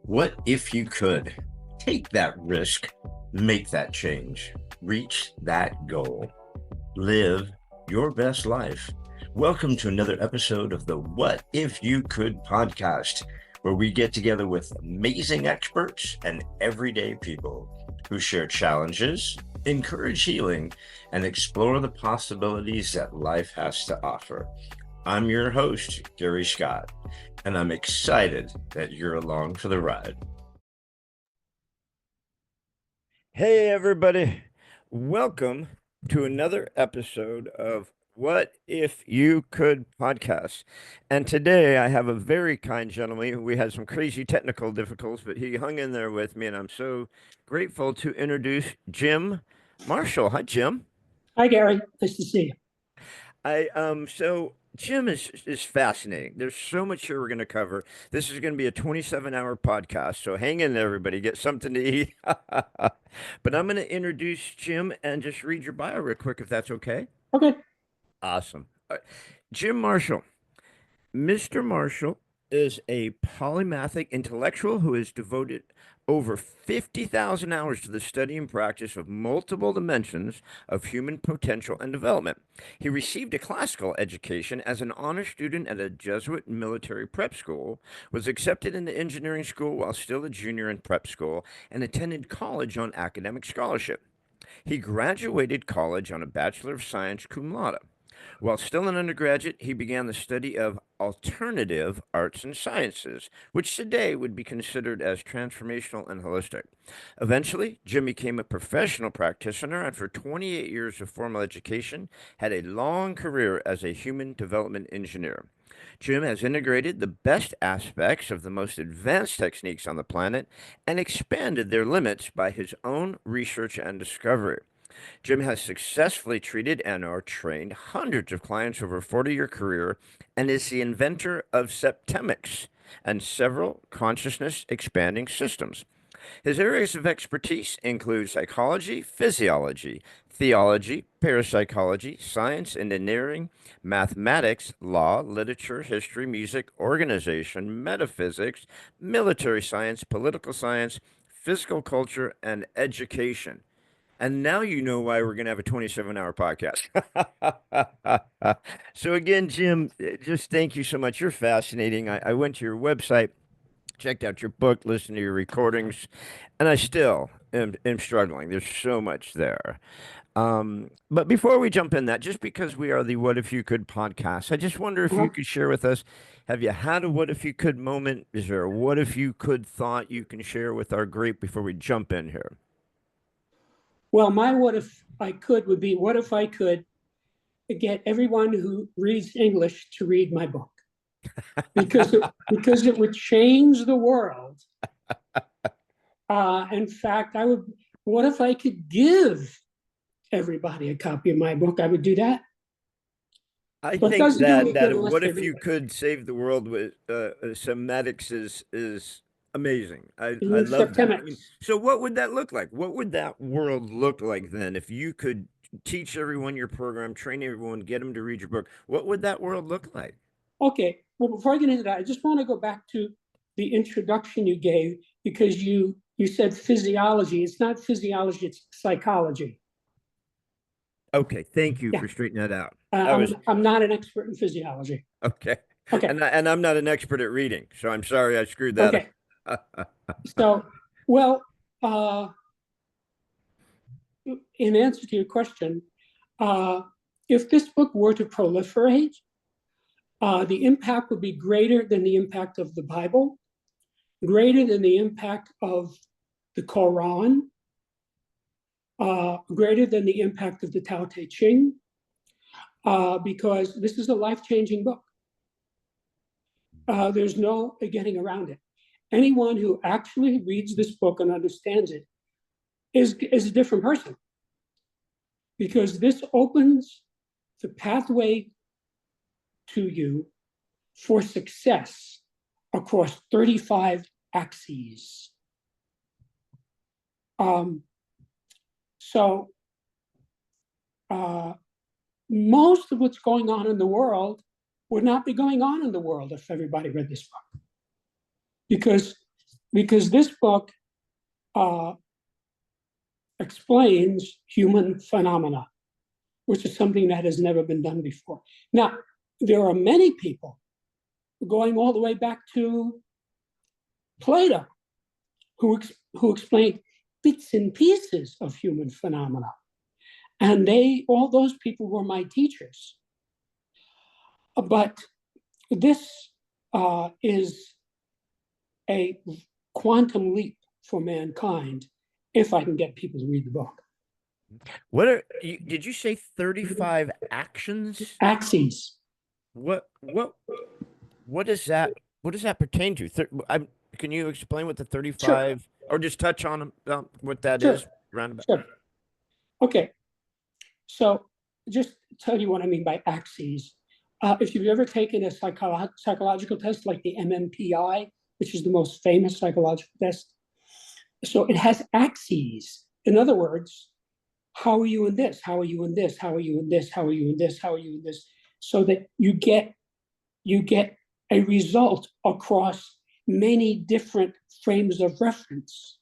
What if you could take that risk, make that change, reach that goal, live your best life? Welcome to another episode of the What If You Could podcast, where we get together with amazing experts and everyday people who share challenges, encourage healing, and explore the possibilities that life has to offer. I'm your host, Gary Scott, and I'm excited that you're along for the ride. Hey, everybody. Welcome to another episode of What If You Could podcast. And today I have a very kind gentleman. We had some crazy technical difficulties, but he hung in there with me, and I'm so grateful to introduce Jim Marshall. Hi, Jim. Hi, Gary. Nice to see you. So Jim is fascinating. There's so much here we're going to cover. This is going to be a 27-hour podcast, so hang in there, everybody. Get something to eat. But I'm going to introduce Jim and just read your bio real quick, if that's okay. Okay. Awesome. Jim Marshall. Mr. Marshall is a polymathic intellectual who has devoted over 50,000 hours to the study and practice of multiple dimensions of human potential and development. He received a classical education as an honor student at a Jesuit Military Prep School, was accepted into engineering school while still a junior in prep school, and attended college on academic scholarship. He graduated college on a Bachelor of Science cum laude. While still an undergraduate, he began the study of alternative arts and sciences, which today would be considered as transformational and holistic. Eventually, Jim became a professional practitioner and for 28 years of formal education had a long career as a human development engineer. Jim has integrated the best aspects of the most advanced techniques on the planet and expanded their limits by his own research and discovery. Jim has successfully treated and or trained hundreds of clients over a 40-year career and is the inventor of Septemics and several consciousness expanding systems. His areas of expertise include psychology, physiology, theology, parapsychology, science, engineering, mathematics, law, literature, history, music, organization, metaphysics, military science, political science, physical culture, and education. And now you know why we're going to have a 27-hour podcast. So again, Jim, just thank you so much. You're fascinating. I went to your website, checked out your book, listened to your recordings, and I still am struggling. There's so much there. But before we jump in that, just because we are the What If You Could podcast, I just wonder if you Uh-huh. could share with us, have you had a what if you could moment? Is there a what if you could thought you can share with our group before we jump in here? Well, my what if I could would be what if I could get everyone who reads English to read my book because it would change the world. In fact, I would. What if I could give everybody a copy of my book? I would do that. I But it think doesn't do any good that unless what they if read you it. could save the world with Septemics is amazing. You I mean love that. I mean, Septemics? so what would that look like? What would that world look like then if you could teach everyone your program, train everyone, get them to read your book? What would that world look like? Okay. Well, before I get into that, I just want to go back to the introduction you gave because you said physiology. It's not physiology; it's psychology. Okay, thank you Yeah, for straightening that out. uh, I I'm was I'm not an expert in physiology. okay, Okay, and I'm not an expert at reading, so I'm sorry I screwed that okay. up. So, well, uh, in answer to your question, uh, if this book were to proliferate, the impact would be greater than the impact of the Bible, greater than the impact of the Quran, greater than the impact of the Tao Te Ching, because this is a life-changing book. There's no getting around it. Anyone who actually reads this book and understands it is a different person because this opens the pathway to you for success across 35 axes. Um, so, uh, most of what's going on in the world would not be going on in the world if everybody read this book. Because because this book uh, explains human phenomena, which is something that has never been done before. Now, there are many people going all the way back to Plato who explained bits and pieces of human phenomena. And all those people were my teachers. But this is a quantum leap for mankind if I can get people to read the book. Did you say 35 actions? Axes. What does that pertain to? Can you explain what the Sure. 35 or just touch on what that Sure. is roundabout? Sure. Okay. So just tell you what I mean by axes. If you've ever taken a psychological test like the MMPI, which is the most famous psychological test, so it has axes. In other words, how are you in this? How are you in this? How are you in this? How are you in this? How are you in this? So that you get a result across many different frames of reference,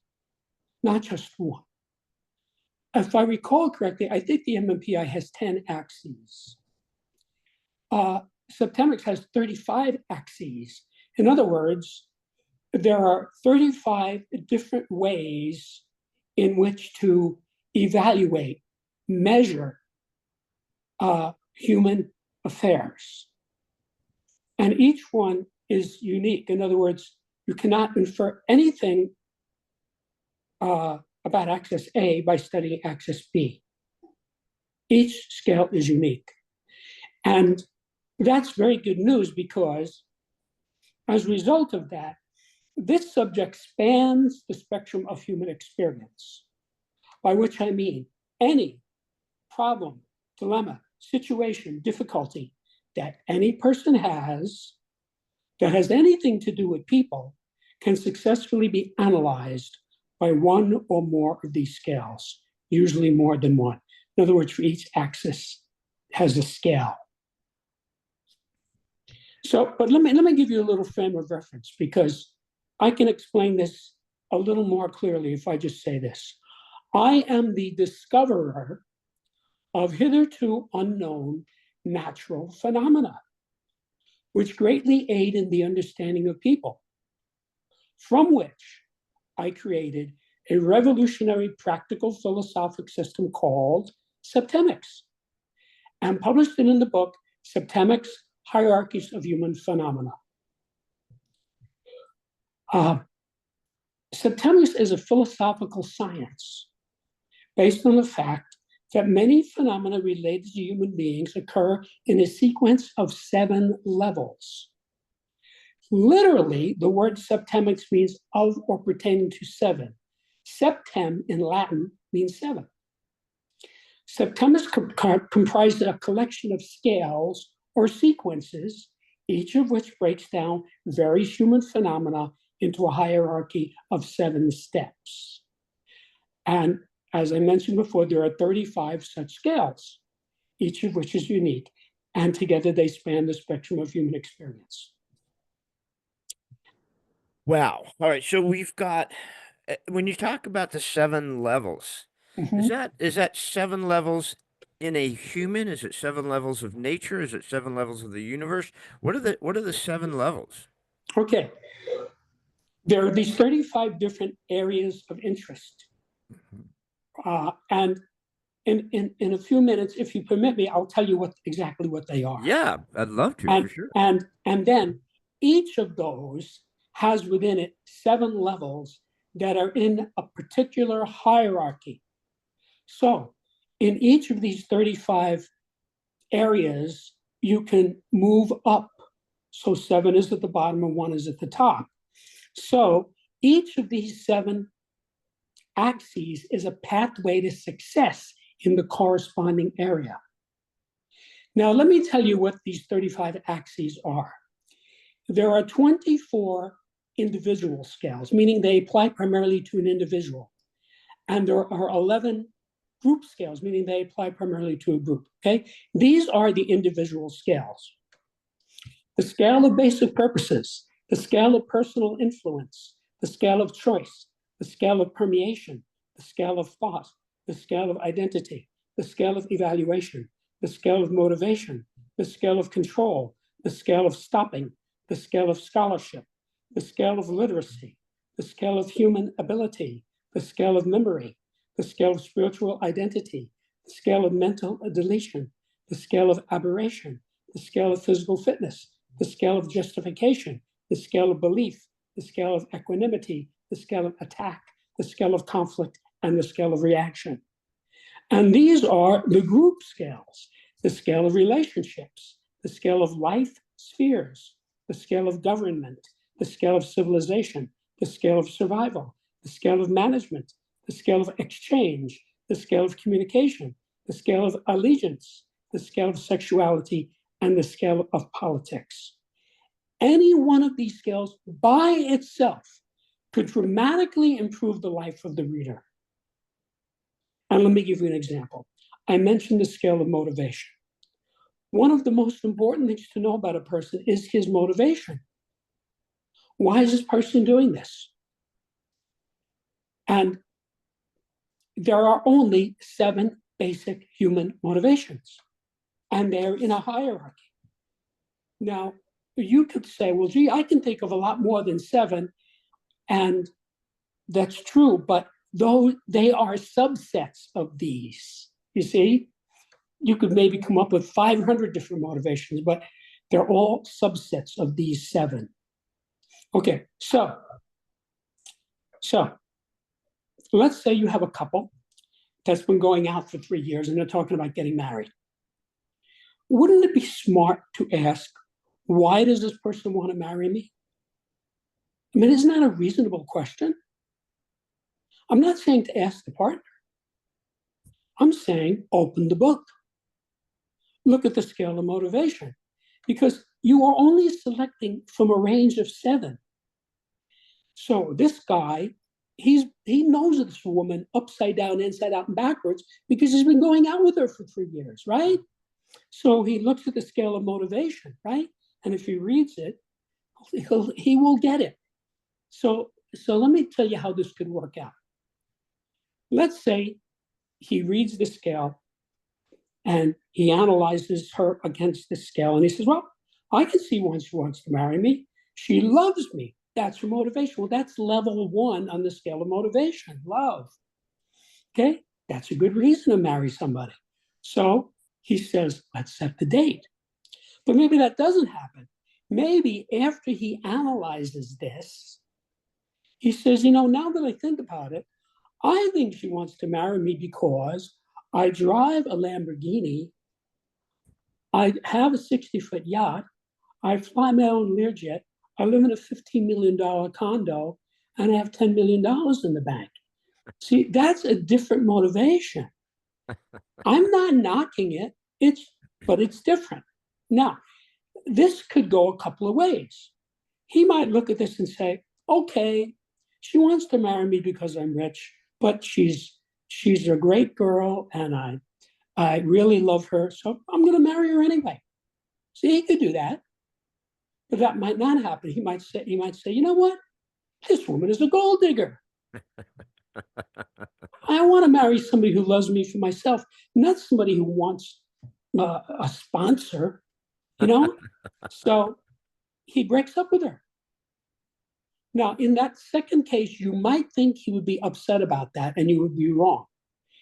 not just one. If I recall correctly, I think the MMPI has 10 axes. Septemics has 35 axes. In other words, there are 35 different ways in which to evaluate, measure human affairs. And each one is unique. In other words, you cannot infer anything about axis A by studying axis B. Each scale is unique. And that's very good news because as a result of that, this subject spans the spectrum of human experience, by which I mean any problem, dilemma, situation, difficulty that any person has that has anything to do with people can successfully be analyzed by one or more of these scales, usually more than one. In other words, for each axis has a scale. So, but let me give you a little frame of reference because I can explain this a little more clearly if I just say this. I am the discoverer of hitherto unknown natural phenomena, which greatly aid in the understanding of people, from which I created a revolutionary practical philosophic system called Septemics and published it in the book Septemics, Hierarchies of Human Phenomena. Septemics is a philosophical science based on the fact that many phenomena related to human beings occur in a sequence of 7 levels. Literally, the word septemics means of or pertaining to 7. Septem in Latin means 7. Septemics comprises a collection of scales or sequences, each of which breaks down various human phenomena into a hierarchy of 7 steps. And as I mentioned before, there are 35 such scales, each of which is unique. And together they span the spectrum of human experience. Wow. All right. So we've got when you talk about the 7 levels, is that 7 levels in a human? Is it 7 levels of nature? Is it 7 levels of the universe? What are the 7 levels? Okay. There are these 35 different areas of interest. And in a few minutes, if you permit me, I'll tell you exactly what they are. Yeah, I'd love to, for sure. And then each of those has within it 7 levels that are in a particular hierarchy. So in each of these 35 areas, you can move up. So 7 is at the bottom and 1 is at the top. So each of these 7 axes is a pathway to success in the corresponding area. Now, let me tell you what these 35 axes are. There are 24 individual scales, meaning they apply primarily to an individual. And there are 11 group scales, meaning they apply primarily to a group, okay? These are the individual scales. The scale of basic purposes, the scale of personal influence, the scale of choice, the scale of permeation, the scale of thought, the scale of identity, the scale of evaluation, the scale of motivation, the scale of control, the scale of stopping, the scale of scholarship, the scale of literacy, the scale of human ability, the scale of memory, the scale of spiritual identity, the scale of mental deletion, the scale of aberration, the scale of physical fitness, the scale of justification, the scale of belief, the scale of equanimity, the scale of attack, the scale of conflict, and the scale of reaction. And these are the group scales, the scale of relationships, the scale of life spheres, the scale of government, the scale of civilization, the scale of survival, the scale of management, the scale of exchange, the scale of communication, the scale of allegiance, the scale of sexuality, and the scale of politics. Any one of these scales by itself could dramatically improve the life of the reader. And let me give you an example. I mentioned the scale of motivation. One of the most important things to know about a person is his motivation. Why is this person doing this? And there are only 7 basic human motivations, and they're in a hierarchy. Now, you could say, well, gee, I can think of a lot more than 7, and that's true, but though they are subsets of these, you see, you could maybe come up with 500 different motivations, but they're all subsets of these 7. Okay, so let's say you have a couple that's been going out for 3 years and they're talking about getting married. Wouldn't it be smart to ask, why does this person want to marry me? I mean, isn't that a reasonable question? I'm not saying to ask the partner. I'm saying open the book. Look at the scale of motivation, because you are only selecting from a range of 7. So this guy, he knows this woman upside down, inside out, and backwards because he's been going out with her for 3 years, right? So he looks at the scale of motivation, right? And if he reads it, he will get it. So let me tell you how this could work out. Let's say he reads the scale and he analyzes her against the scale, and he says, well, I can see why she wants to marry me. She loves me. That's her motivation. Well, that's level 1 on the scale of motivation, love. Okay, that's a good reason to marry somebody. So he says, let's set the date. But maybe that doesn't happen. Maybe after he analyzes this, he says, now that I think about it, I think she wants to marry me because I drive a Lamborghini, I have a 60-foot yacht, I fly my own Learjet, I live in a $15 million condo, and I have $10 million in the bank. See, that's a different motivation. I'm not knocking it, but it's different. Now, this could go a couple of ways. He might look at this and say, okay, she wants to marry me because I'm rich, but she's a great girl and I really love her, so I'm going to marry her anyway. See, he could do that, but that might not happen. He might say, you know what? This woman is a gold digger. I want to marry somebody who loves me for myself, not somebody who wants a sponsor, So he breaks up with her. Now, in that second case, you might think he would be upset about that, and you would be wrong.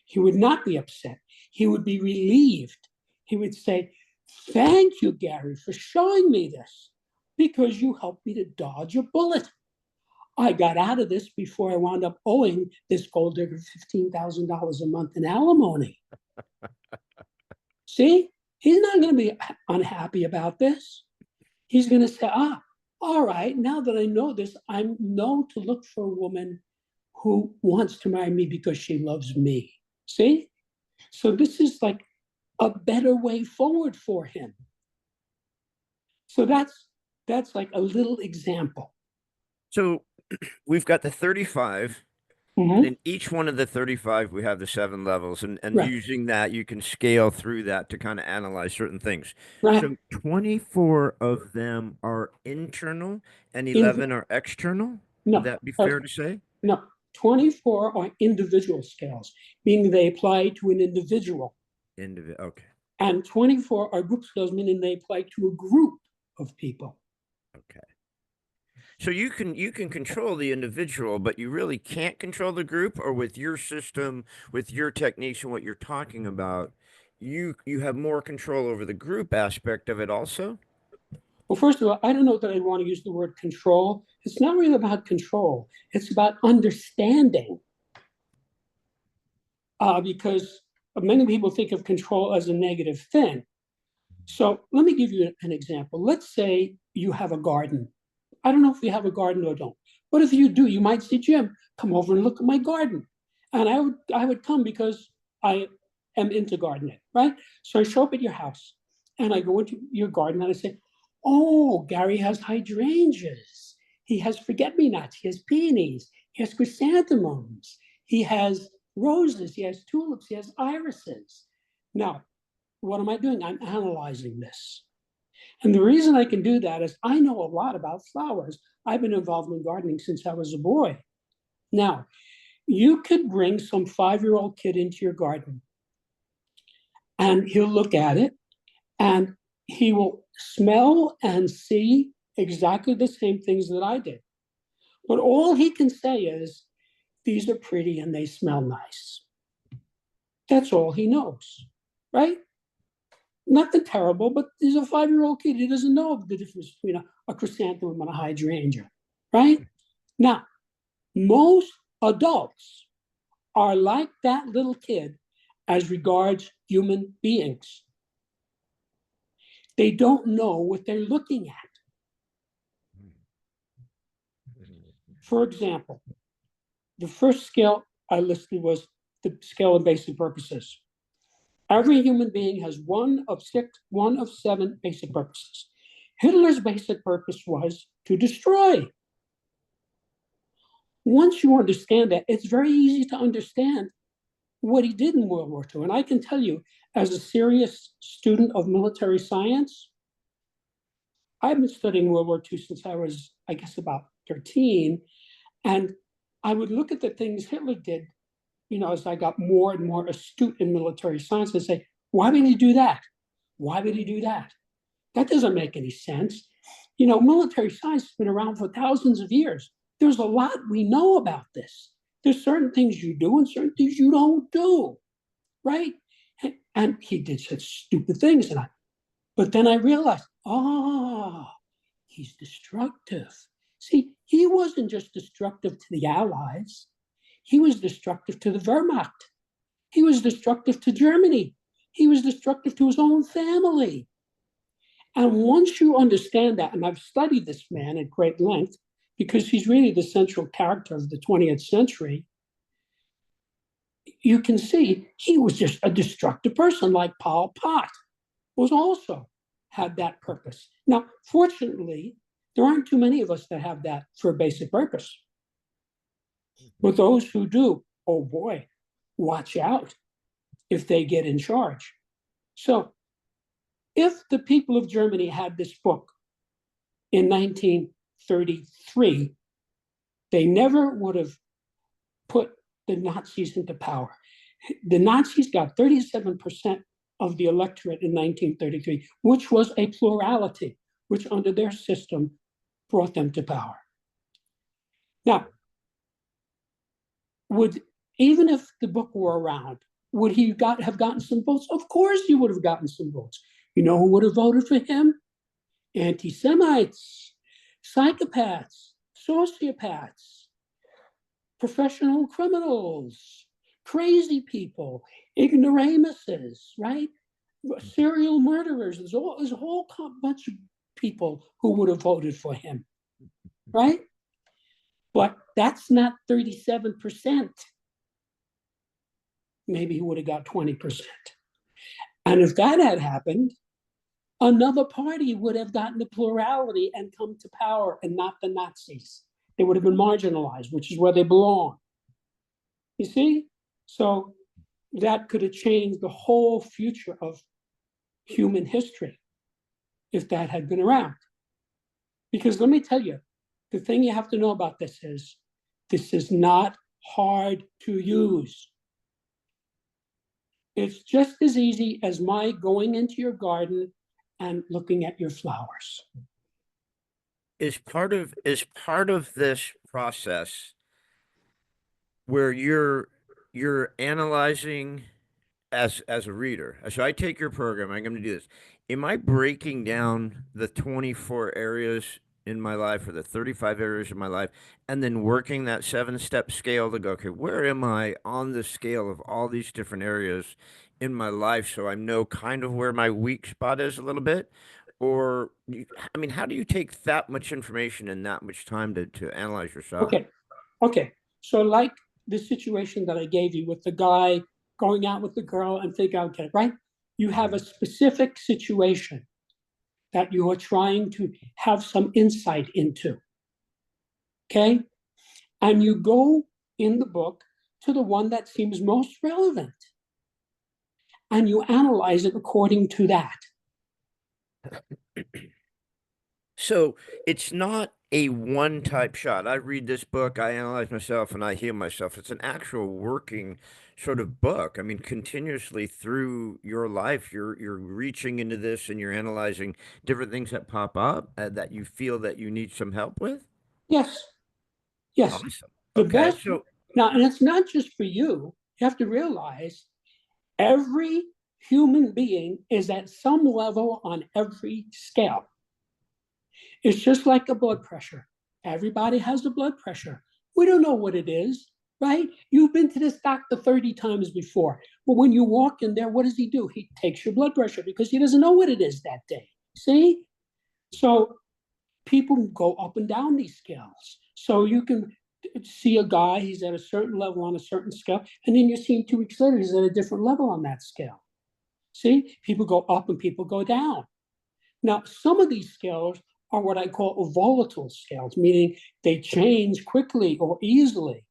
He would not be upset. He would be relieved. He would say, thank you, Gary, for showing me this, because you helped me to dodge a bullet. I got out of this before I wound up owing this gold digger $15,000 a month in alimony. See, he's not going to be unhappy about this. He's going to say, all right, now that I know this, I know to look for a woman who wants to marry me because she loves me. See? So this is like a better way forward for him. So that's like a little example. So we've got the 35, and in each one of the 35, we have the 7 levels. And Right. using that, you can scale through that to kind of analyze certain things. Right. So 24 of them are internal and In, 11 are external. Would No, that be fair to say? no. 24 are individual scales, meaning they apply to an individual. Okay. And 24 are group scales, meaning they apply to a group of people. Okay. So you can control the individual, but you really can't control the group, or with your system, with your techniques and what you're talking about, you have more control over the group aspect of it also? Well, first of all, I don't know that I want to use the word control. It's not really about control. It's about understanding. Because many people think of control as a negative thing. So let me give you an example. Let's say you have a garden. I don't know if you have a garden or don't, but if you do, you might say, Jim, come over and look at my garden. And I would come because I am into gardening, right? So I show up at your house and I go into your garden and I say, oh, Gary has hydrangeas. He has forget-me-nots. He has peonies. He has chrysanthemums. He has roses. He has tulips. He has irises. Now, what am I doing? I'm analyzing this. And the reason I can do that is I know a lot about flowers. I've been involved in gardening since I was a boy. Now, you could bring some 5-year-old kid into your garden and he'll look at it and he will smell and see exactly the same things that I did. But all he can say is, these are pretty and they smell nice. That's all he knows, right? Nothing terrible, but he's a 5-year-old kid. He doesn't know the difference between a chrysanthemum and a hydrangea, right? Now, most adults are like that little kid as regards human beings. They don't know what they're looking at. For example, the first scale I listed was the scale of basic purposes. Every human being has one of 7 basic purposes. Hitler's basic purpose was to destroy. Once you understand that, it's very easy to understand what he did in World War II. And I can tell you, as a serious student of military science, I've been studying World War II since I was, I guess, about 13. And I would look at the things Hitler did, as I got more and more astute in military science and say, why would he do that? Why would he do that? That doesn't make any sense. Military science has been around for thousands of years. There's a lot we know about this. There's certain things you do and certain things you don't do, right? And he did such stupid things. But then I realized, he's destructive. See, he wasn't just destructive to the Allies. He was destructive to the Wehrmacht. He was destructive to Germany. He was destructive to his own family. And once you understand that, and I've studied this man at great length, because he's really the central character of the 20th century, you can see he was just a destructive person, like Pol Pot was also had that purpose. Now, fortunately, there aren't too many of us that have that for a basic purpose. But those who do, oh boy, watch out if they get in charge. So if the people of Germany had this book in 1933, they never would have put the Nazis into power. The Nazis got 37% of the electorate in 1933, which was a plurality, which under their system brought them to power. Now, even if the book were around, would he have gotten some votes? Of course he would have gotten some votes. You know who would have voted for him? Anti-Semites, psychopaths, sociopaths, professional criminals, crazy people, ignoramuses, right? Serial murderers. There's a whole bunch of people who would have voted for him, right? But that's not 37%. Maybe he would have got 20%. And if that had happened, another party would have gotten the plurality and come to power, and not the Nazis. They would have been marginalized, which is where they belong. You see? So that could have changed the whole future of human history if that had been around. Because let me tell you, The thing you have to know about this is not hard to use. It's just as easy as my going into your garden and looking at your flowers. Is part of this process where you're analyzing as a reader. So I take your program, I'm going to do this. Am I breaking down the 24 areas in my life or the 35 areas in my life and then working that 7-step scale to go, okay, where am I on the scale of all these different areas in my life so I know kind of where my weak spot is a little bit? Or, I mean, how do you take that much information and that much time to analyze yourself? Okay, okay. So like the situation that I gave you with the guy going out with the girl and think, okay, right? You have a Mhm. specific situation that you are trying to have some insight into. Okay. And you go in the book to the one that seems most relevant and you analyze it according to that. So it's not a one type shot. I read this book, I analyze myself, and I heal myself. It's an actual working sort of book. I mean, continuously through your life, you're reaching into this and you're analyzing different things that pop up that you feel that you need some help with. Yes, yes. Awesome. The Okay, best so now, and it's not just for you. You have to realize every human being is at some level on every scale. It's just like a blood pressure. Everybody has a blood pressure. We don't know what it is, right? You've been to this doctor 30 times before. But when you walk in there, what does he do? He takes your blood pressure because he doesn't know what it is that day. See? So people go up and down these scales. So you can see a guy, he's at a certain level on a certain scale, and then you see him 2 weeks later, he's at a different level on that scale. See? People go up and people go down. Now, some of these scales are what I call volatile scales, meaning they change quickly or easily,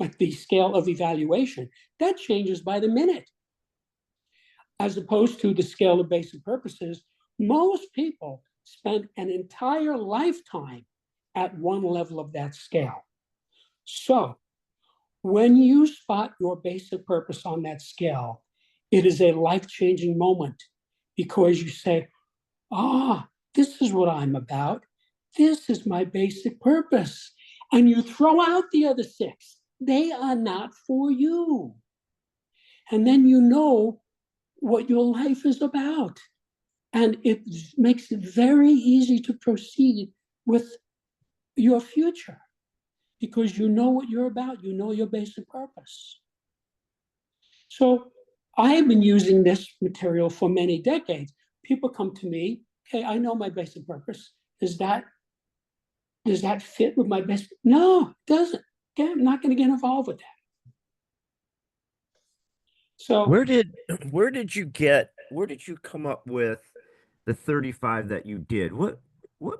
like the scale of evaluation. That changes by the minute, as opposed to the scale of basic purposes. Most people spend an entire lifetime at one level of that scale. So, when you spot your basic purpose on that scale, it is a life changing moment because you say, this is what I'm about. This is my basic purpose. And you throw out the other six. They are not for you. And then you know what your life is about. And it makes it very easy to proceed with your future because you know what you're about. You know your basic purpose. So I have been using this material for many decades. People come to me, okay, I know my basic purpose. Does that fit with my best? No, it doesn't. Okay, I'm not going to get involved with that. So where did where did you come up with the 35 that you did? What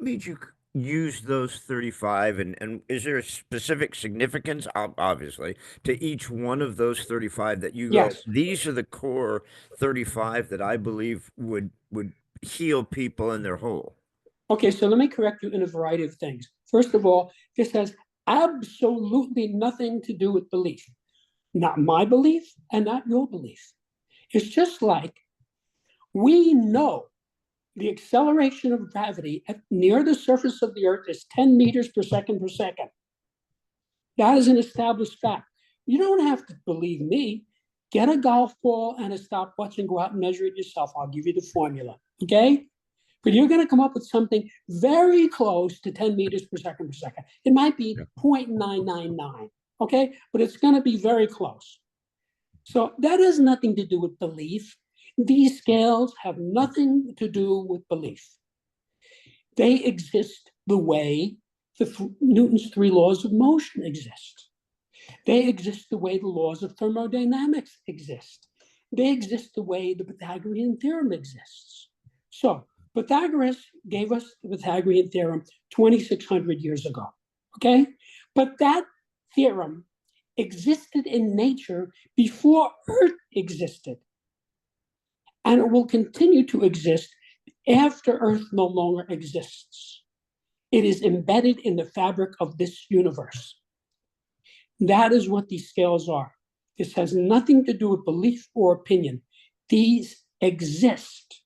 made you use those 35 and is there a specific significance obviously to each one of those 35 that you go, yes. these are the core 35 that I believe would heal people in their whole. Okay, so let me correct you in a variety of things. First of all, this has absolutely nothing to do with belief. Not my belief and not your belief. It's just like we know the acceleration of gravity near the surface of the Earth is 10 meters per second per second. That is an established fact. You don't have to believe me. Get a golf ball and a stopwatch and go out and measure it yourself. I'll give you the formula. Okay? But you're going to come up with something very close to 10 meters per second per second. It might be Yeah. 0.999. Okay? But it's going to be very close. So that has nothing to do with belief. These scales have nothing to do with belief. They exist the way Newton's three laws of motion exist. They exist the way the laws of thermodynamics exist. They exist the way the Pythagorean theorem exists. So Pythagoras gave us the Pythagorean theorem 2,600 years ago. Okay? But that theorem existed in nature before Earth existed. And it will continue to exist after Earth no longer exists. It is embedded in the fabric of this universe. That is what these scales are. This has nothing to do with belief or opinion. These exist.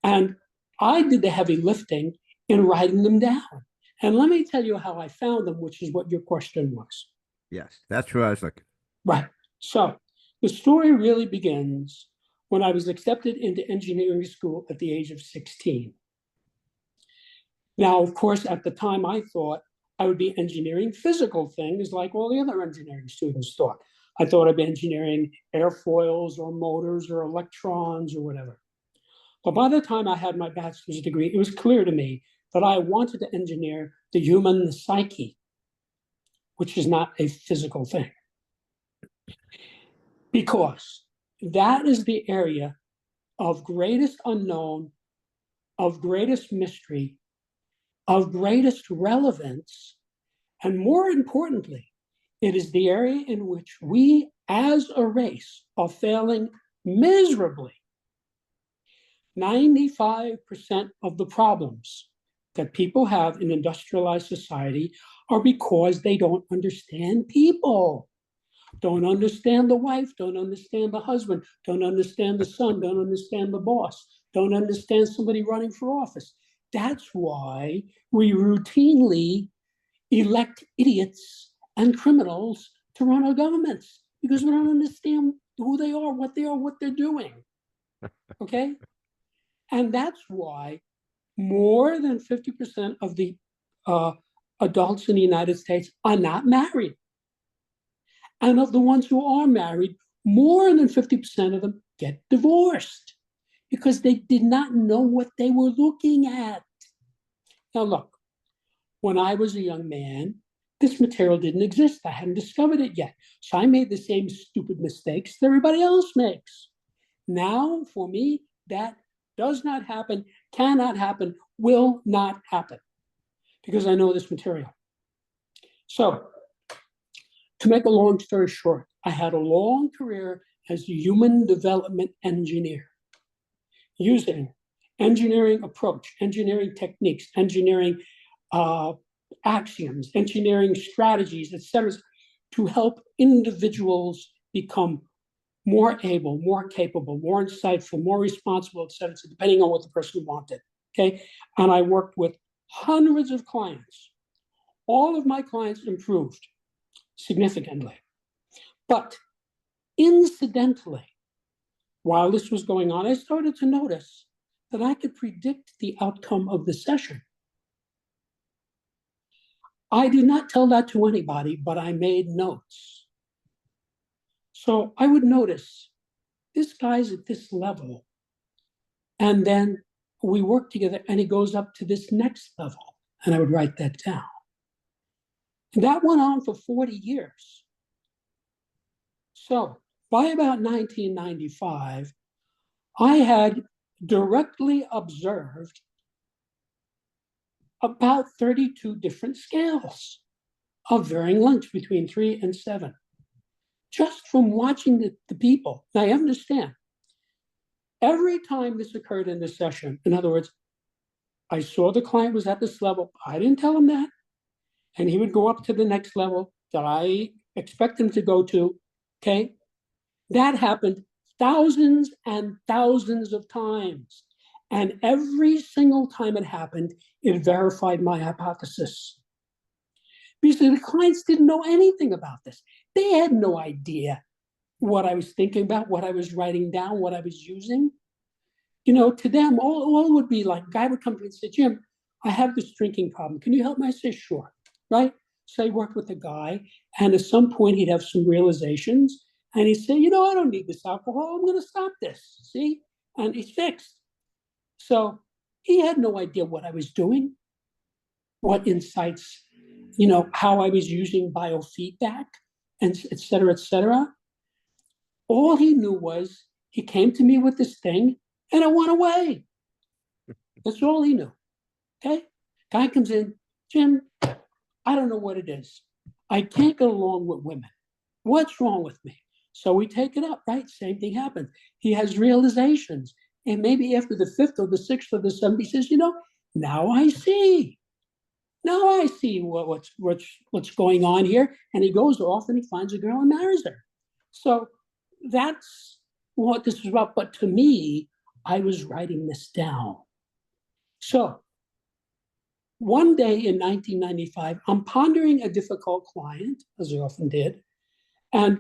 And I did the heavy lifting in writing them down. And let me tell you how I found them, which is what your question was. Yes, that's what I was looking. Right. So the story really begins when I was accepted into engineering school at the age of 16. Now, of course, at the time I thought I would be engineering physical things like all the other engineering students thought. I thought I'd be engineering airfoils or motors or electrons or whatever. But by the time I had my bachelor's degree, it was clear to me that I wanted to engineer the human psyche, which is not a physical thing. Because that is the area of greatest unknown, of greatest mystery, of greatest relevance, and more importantly, it is the area in which we as a race are failing miserably. 95% of the problems that people have in industrialized society are because they don't understand people, don't understand the wife, don't understand the husband, don't understand the son, don't understand the boss, don't understand somebody running for office. That's why we routinely elect idiots and criminals to run our governments, because we don't understand who they are, what they're doing. Okay? And that's why more than 50% of the adults in the United States are not married. And of the ones who are married, more than 50% of them get divorced because they did not know what they were looking at. Now, look, when I was a young man, this material didn't exist. I hadn't discovered it yet. So I made the same stupid mistakes that everybody else makes. Now, for me, that does not happen, cannot happen, will not happen, because I know this material. So, to make a long story short, I had a long career as a human development engineer, using engineering approach, engineering techniques, engineering axioms, engineering strategies, etc., to help individuals become more able, more capable, more insightful, more responsible, etc., depending on what the person wanted. Okay. And I worked with hundreds of clients. All of my clients improved significantly. But incidentally, while this was going on, I started to notice that I could predict the outcome of the session. I did not tell that to anybody, but I made notes. So I would notice this guy's at this level, and then we work together and he goes up to this next level, and I would write that down. And that went on for 40 years. So by about 1995, I had directly observed about 32 different scales of varying lengths between 3 and 7, just from watching the people. Now, you understand, every time this occurred in the session, in other words, I saw the client was at this level. I didn't tell him that. And he would go up to the next level that I expect him to go to. Okay. That happened thousands and thousands of times. And every single time it happened, it verified my hypothesis. Because the clients didn't know anything about this. They had no idea what I was thinking about, what I was writing down, what I was using. You know, to them, all would be like, a guy would come to me and say, Jim, I have this drinking problem. Can you help me? I say, sure, right? So I worked with a guy, and at some point he'd have some realizations, and he'd say, you know, I don't need this alcohol. I'm going to stop this, see? And he's fixed. So he had no idea what I was doing, what insights, you know, how I was using biofeedback, and et cetera, et cetera. All he knew was he came to me with this thing, and it went away. That's all he knew. Okay? Guy comes in, Jim, I don't know what it is. I can't get along with women. What's wrong with me? So we take it up, right? Same thing happens. He has realizations. And maybe after the fifth or the sixth or the seventh, he says, you know, now I see. Now I see what's going on here. And he goes off and he finds a girl and marries her. So that's what this was about. But to me, I was writing this down. So one day in 1995, I'm pondering a difficult client, as I often did, and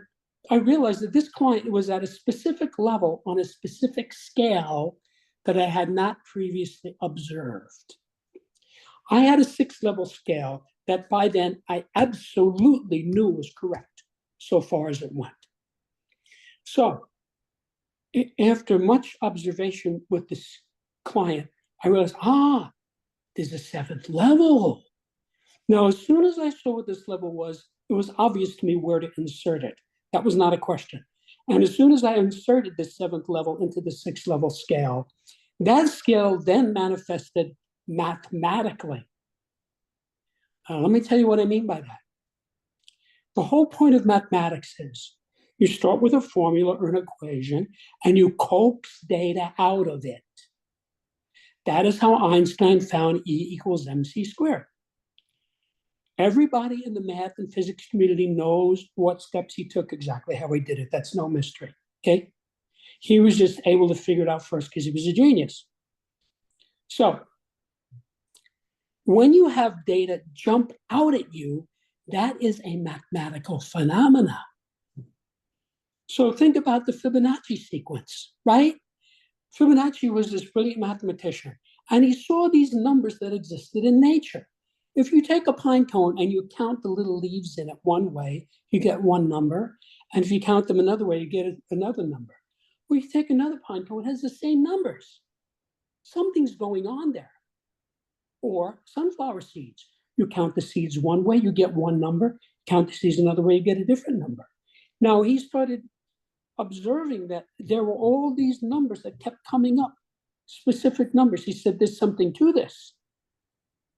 I realized that this client was at a specific level on a specific scale that I had not previously observed. I had a 6-level scale that by then I absolutely knew was correct so far as it went. So after much observation with this client, I realized, there's a 7th level. Now, as soon as I saw what this level was, it was obvious to me where to insert it. That was not a question. And as soon as I inserted the 7th level into the 6th level scale, that scale then manifested mathematically. Let me tell you what I mean by that. The whole point of mathematics is you start with a formula or an equation and you coax data out of it. That is how Einstein found E equals mc squared. Everybody in the math and physics community knows what steps he took, exactly how he did it. That's no mystery, okay? He was just able to figure it out first because he was a genius. So when you have data jump out at you, that is a mathematical phenomena. So think about the Fibonacci sequence, right? Fibonacci was this brilliant mathematician, and he saw these numbers that existed in nature. If you take a pine cone and you count the little leaves in it one way, you get one number. And if you count them another way, you get another number. Or you take another pine cone, it has the same numbers. Something's going on there. Or sunflower seeds. You count the seeds one way, you get one number. Count the seeds another way, you get a different number. Now, he started observing that there were all these numbers that kept coming up, specific numbers. He said, there's something to this.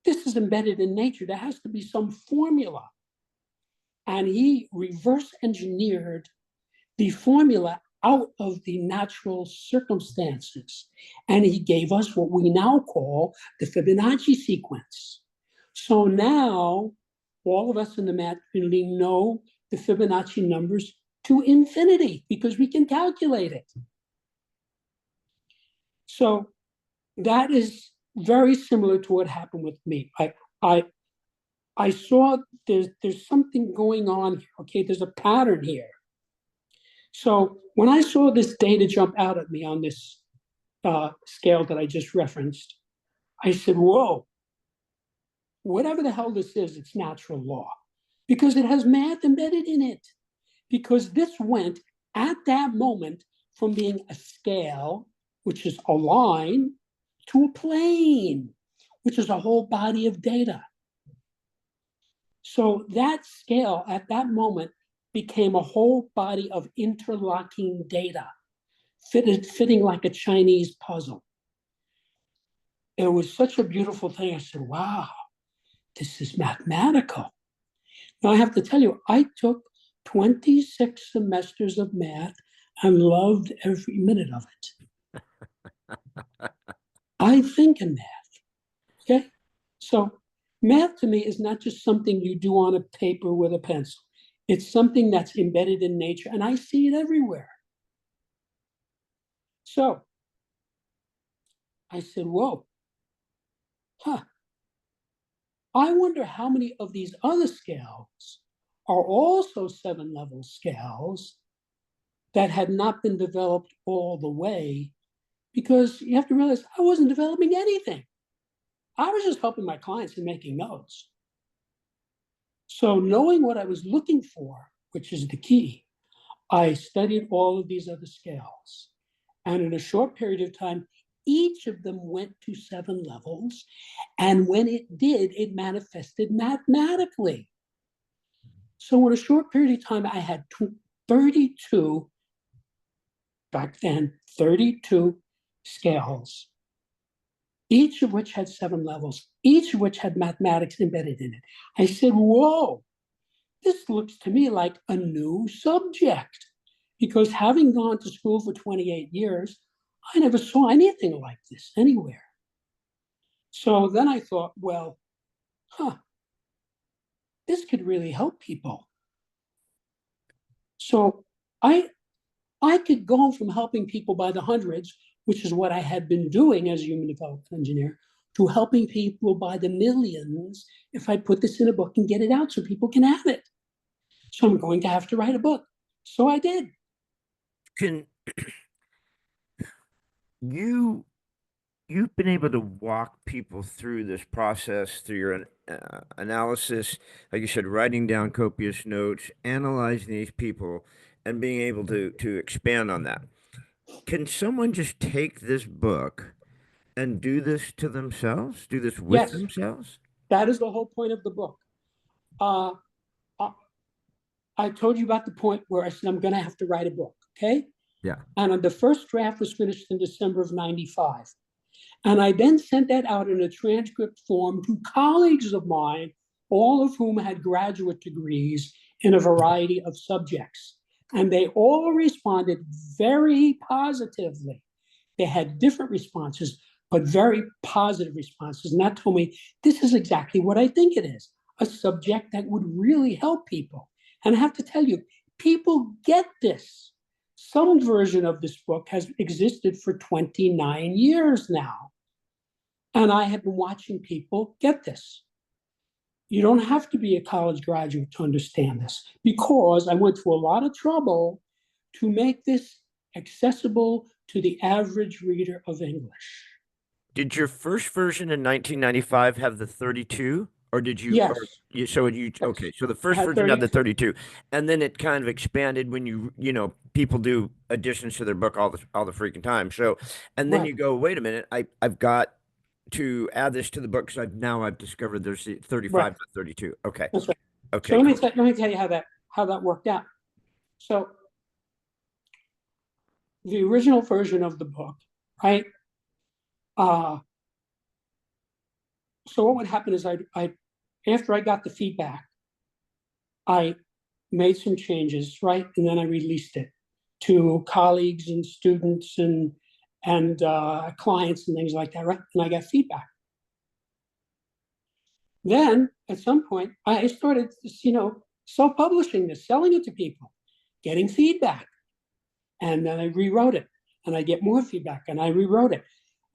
This is embedded in nature. There has to be some formula. And he reverse engineered the formula out of the natural circumstances. And he gave us what we now call the Fibonacci sequence. So now all of us in the math community know the Fibonacci numbers to infinity because we can calculate it. So that is very similar to what happened with me. I saw there's something going on here. Okay, there's a pattern here. So when I saw this data jump out at me on this scale that I just referenced, I said, whoa, whatever the hell this is, it's natural law because it has math embedded in it. Because this went at that moment from being a scale, which is a line, to a plane, which is a whole body of data. So that scale at that moment became a whole body of interlocking data, fitting like a Chinese puzzle. It was such a beautiful thing. I said, wow, this is mathematical. Now I have to tell you, I took 26 semesters of math and loved every minute of it. I think in math, okay? So math to me is not just something you do on a paper with a pencil. It's something that's embedded in nature, and I see it everywhere. So I said, whoa, I wonder how many of these other scales are also 7-level scales that had not been developed all the way, because you have to realize I wasn't developing anything. I was just helping my clients and making notes. So knowing what I was looking for, which is the key, I studied all of these other scales. And in a short period of time, each of them went to 7 levels. And when it did, it manifested mathematically. So in a short period of time, I had 32, back then, 32 scales, each of which had 7 levels, each of which had mathematics embedded in it. I said, whoa, this looks to me like a new subject. Because having gone to school for 28 years, I never saw anything like this anywhere. So then I thought, well, this could really help people. So I could go from helping people by the hundreds, which is what I had been doing as a human development engineer, to helping people by the millions if I put this in a book and get it out so people can have it. So I'm going to have to write a book. So I did. Can you you've been able to walk people through this process through your analysis, like you said, writing down copious notes, analyzing these people, and being able to expand on that. Can someone just take this book and do this to themselves? Do this with Yes, themselves? that is the whole point of the book. Uh, I, I told you about the point where I said I'm going to have to write a book, okay? Yeah. And the first draft was finished in December of 95. And I then sent that out in a transcript form to colleagues of mine, all of whom had graduate degrees in a variety of subjects. And they all responded very positively. They had different responses, but very positive responses. And that told me this is exactly what I think it is, a subject that would really help people. And I have to tell you, people get this. Some version of this book has existed for 29 years now. And I have been watching people get this. You don't have to be a college graduate to understand this, because I went through a lot of trouble to make this accessible to the average reader of English. Did your first version in 1995 have the 32? Or did you, Yes, or you, so you, yes. okay, so the I first had version had the 32. 32, and then it kind of expanded when people do additions to their book all the freaking time. So, and then Right, you go, wait a minute, I've got to add this to the book because I've discovered there's the 35 right. to 32. Okay. That's right. So Okay, cool. let me tell you how that worked out. So the original version of the book, right? Uh, so what would happen is I after I got the feedback, I made some changes, right? And then I released it to colleagues and students and clients and things like that, right? And I got feedback. Then at some point, I started, self-publishing this, selling it to people, getting feedback, and then I rewrote it, and I get more feedback, and I rewrote it.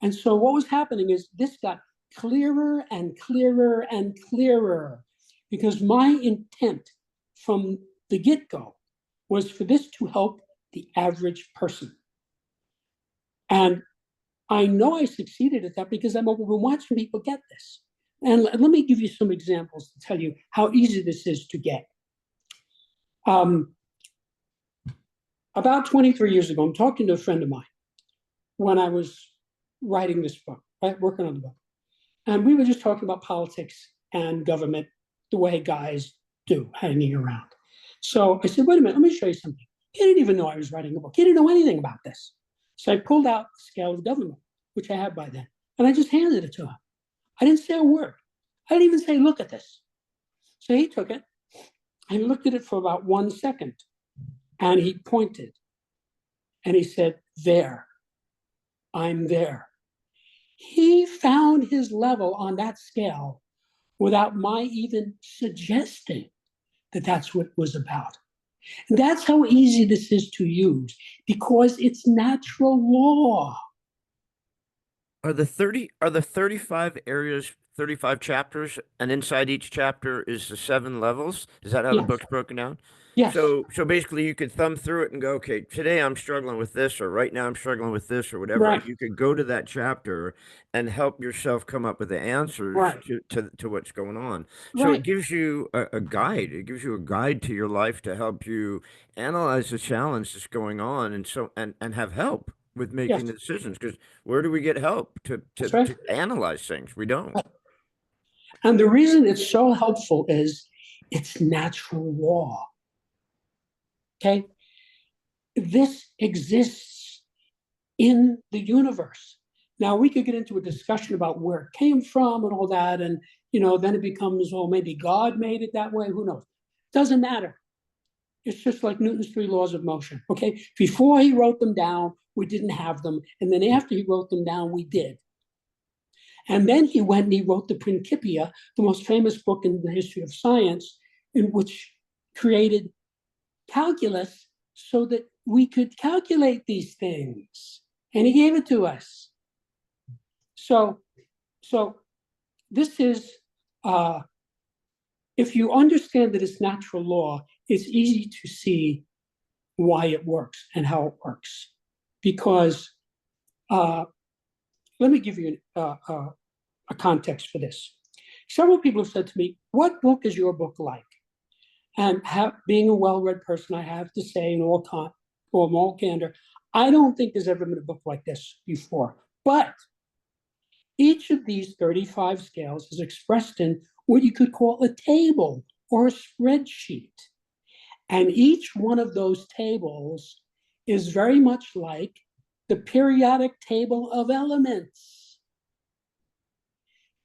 And so what was happening is this got clearer and clearer and clearer, because my intent from the get-go was for this to help the average person. And I know I succeeded at that because I've been watching people get this. And let me give you some examples to tell you how easy this is to get. Um, about 23 years ago, I'm talking to a friend of mine when I was writing this book, right, working on the book. And we were just talking about politics and government the way guys do, hanging around. So I said, wait a minute, let me show you something. He didn't even know I was writing a book. He didn't know anything about this. So I pulled out the scale of government, which I had by then, and I just handed it to him. I didn't say a word. I didn't even say, look at this. So he took it and looked at it for about 1 second. And he pointed and he said, there, I'm there. He found his level on that scale without my even suggesting that that's what it was about. And that's how easy this is to use, because it's natural law. Are the 35 areas 35 chapters, and inside each chapter is the 7 levels? Is that how the Yes, book's broken down? yes, So basically you could thumb through it and go, okay, today I'm struggling with this, or right now I'm struggling with this, or whatever. right, And you could go to that chapter and help yourself come up with the answers right, to what's going on. So it right. gives you a guide. It gives you a guide to your life to help you analyze the challenge that's going on, and have help with Yes, making the decisions. Because where do we get help that's right. to analyze things? We don't. And the reason it's so helpful is it's natural law. Okay. This exists in the universe. Now, we could get into a discussion about where it came from and all that. And, then it becomes, well, maybe God made it that way. Who knows? Doesn't matter. It's just like Newton's 3 laws of motion. Okay. Before he wrote them down, we didn't have them. And then after he wrote them down, we did. And then he went and he wrote the Principia, the most famous book in the history of science, in which created calculus so that we could calculate these things. And he gave it to us. So, so this is, if you understand that it's natural law, it's easy to see why it works and how it works. Because let me give you a context for this. Several people have said to me, what book is your book like? And being a well-read person, I have to say in all candor, I don't think there's ever been a book like this before. But each of these 35 scales is expressed in what you could call a table or a spreadsheet. And each one of those tables is very much like the periodic table of elements.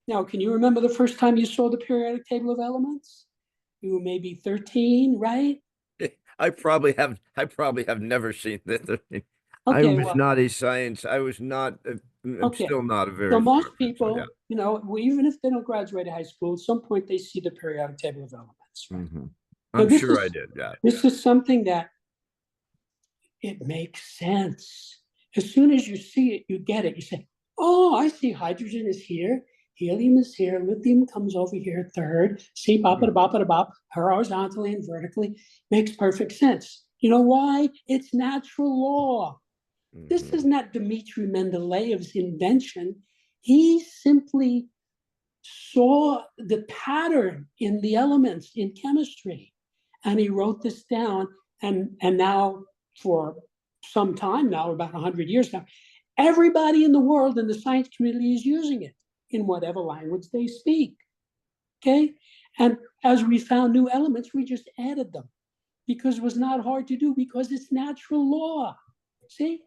Now, can you remember the first time you saw the periodic table of elements? You were maybe 13, right? I probably have never seen that. I Okay, was well, not a science. I was not. I'm okay. still not a So very most smart man. So yeah. people, even if they don't graduate high school, at some point they see the periodic table of elements, right? Hmm. Now I'm sure I did. Yeah. this is something that it makes sense. As soon as you see it, you get it. You say, oh, I see hydrogen is here, helium is here, lithium comes over here third. See, bop, Mm-hmm. bop, bop, bop, horizontally and vertically. Makes perfect sense. You know why? It's natural law. This is not Dmitri Mendeleev's invention. He simply saw the pattern in the elements in chemistry, and he wrote this down. And now, for some time now, about 100 years now, everybody in the world in the science community is using it in whatever language they speak. Okay, and as we found new elements, we just added them because it was not hard to do, because it's natural law. See,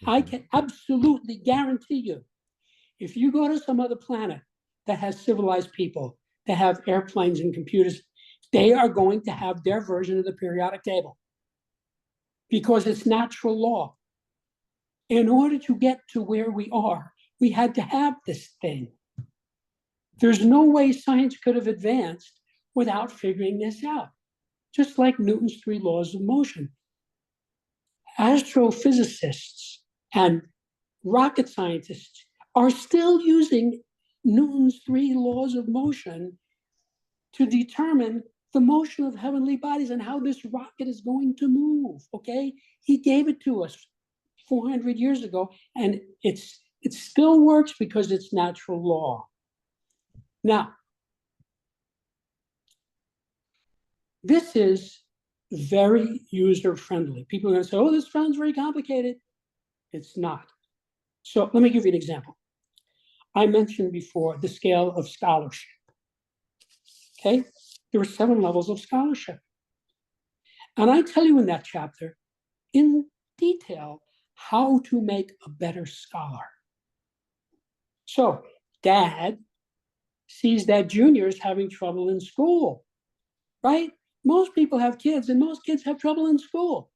I Hmm. can absolutely guarantee you, if you go to some other planet that has civilized people, that have airplanes and computers, they are going to have their version of the periodic table because it's natural law. In order to get to where we are, we had to have this thing. There's no way science could have advanced without figuring this out, just like Newton's three laws of motion. Astrophysicists and rocket scientists are still using Newton's three laws of motion to determine the motion of heavenly bodies and how this rocket is going to move. Okay, he gave it to us 400 years ago, and it still works because it's natural law. Now, this is very user friendly. People are going to say, "Oh, this sounds very complicated." It's not. So let me give you an example. I mentioned before the scale of scholarship. Okay, there are 7 levels of scholarship, and I tell you in that chapter in detail how to make a better scholar. So, dad sees that junior is having trouble in school, right? Most people have kids, and most kids have trouble in school.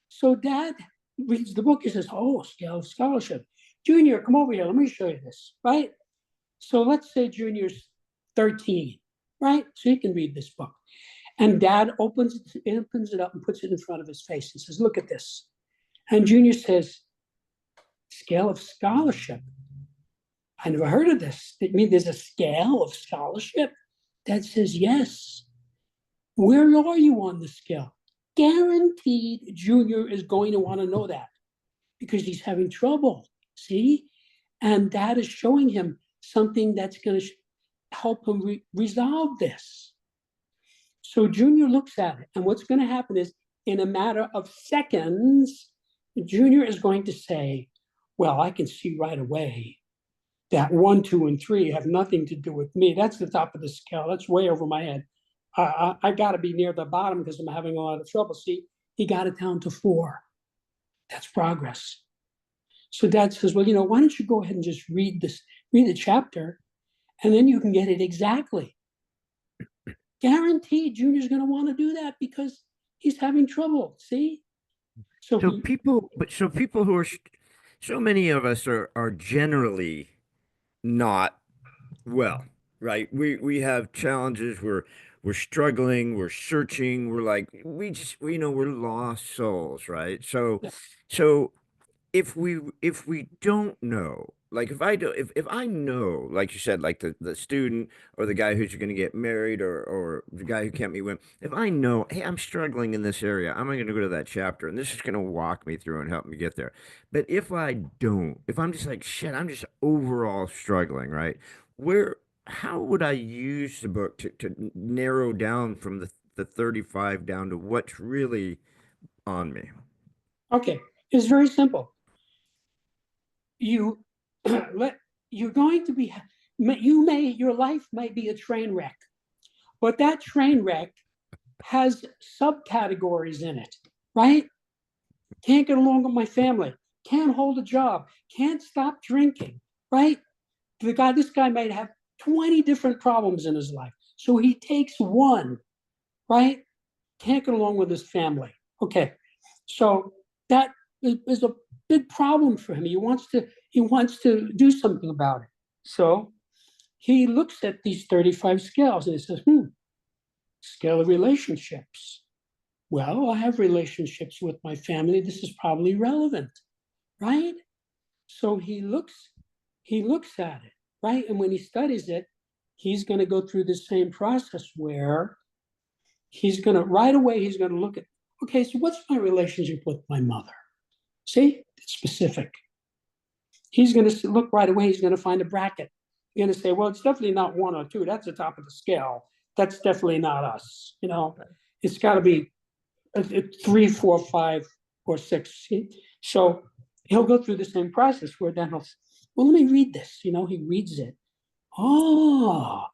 So, dad reads the book. He says, "Oh, scale of scholarship. Junior, come over here. Let me show you this," right? So, let's say junior's 13, right? So, he can read this book. And dad opens it up and puts it in front of his face and says, "Look at this." And junior says, "Scale of scholarship? I never heard of this. I mean, there's a scale of scholarship?" Dad says, "Yes." "Where are you on the scale?" Guaranteed junior is going to want to know that because he's having trouble. See? And dad is showing him something that's going to help him resolve this. So junior looks at it, and what's going to happen is, in a matter of seconds, junior is going to say, "Well, I can see right away that 1, 2, and 3 have nothing to do with me. That's the top of the scale. That's way over my head. I got to be near the bottom because I'm having a lot of trouble." See, he got it down to 4. That's progress. So dad says, "Well, why don't you go ahead and just read the chapter, and then you can get it exactly." Guaranteed, Junior's going to want to do that because he's having trouble. See? So So he, people, but so many of us are generally not. Well, right. We have challenges. We're struggling. We're searching. We're like we know we're lost souls, right? So if we don't know, like if I know, like you said, like the student or the guy who's going to get married or the guy who can't meet women, if I know, hey, I'm struggling in this area, I'm going to go to that chapter and this is going to walk me through and help me get there. But if I don't, if I'm just like shit, I'm just overall struggling, right? Where how would I use the book to narrow down from the 35 down to what's really on me? Okay, it's very simple. You let you're going to be your life might be a train wreck, but that train wreck has subcategories in it, right? Can't get along with my family, can't hold a job, can't stop drinking, right? This guy might have 20 different problems in his life. So he takes one, right? Can't get along with his family. Okay. So that is a big problem for him. He wants to do something about it. So he looks at these 35 scales and he says, scale of relationships. Well, I have relationships with my family. This is probably relevant, right? So he looks at it, right? And when he studies it, he's going to go through the same process where he's going to look at, okay, so what's my relationship with my mother? See, it's specific. He's going to look right away. He's going to find a bracket. He's going to say, well, it's definitely not one or two. That's the top of the scale. That's definitely not us. It's got to be three, four, five, or six. So he'll go through the same process where then well, let me read this. He reads it. Oh,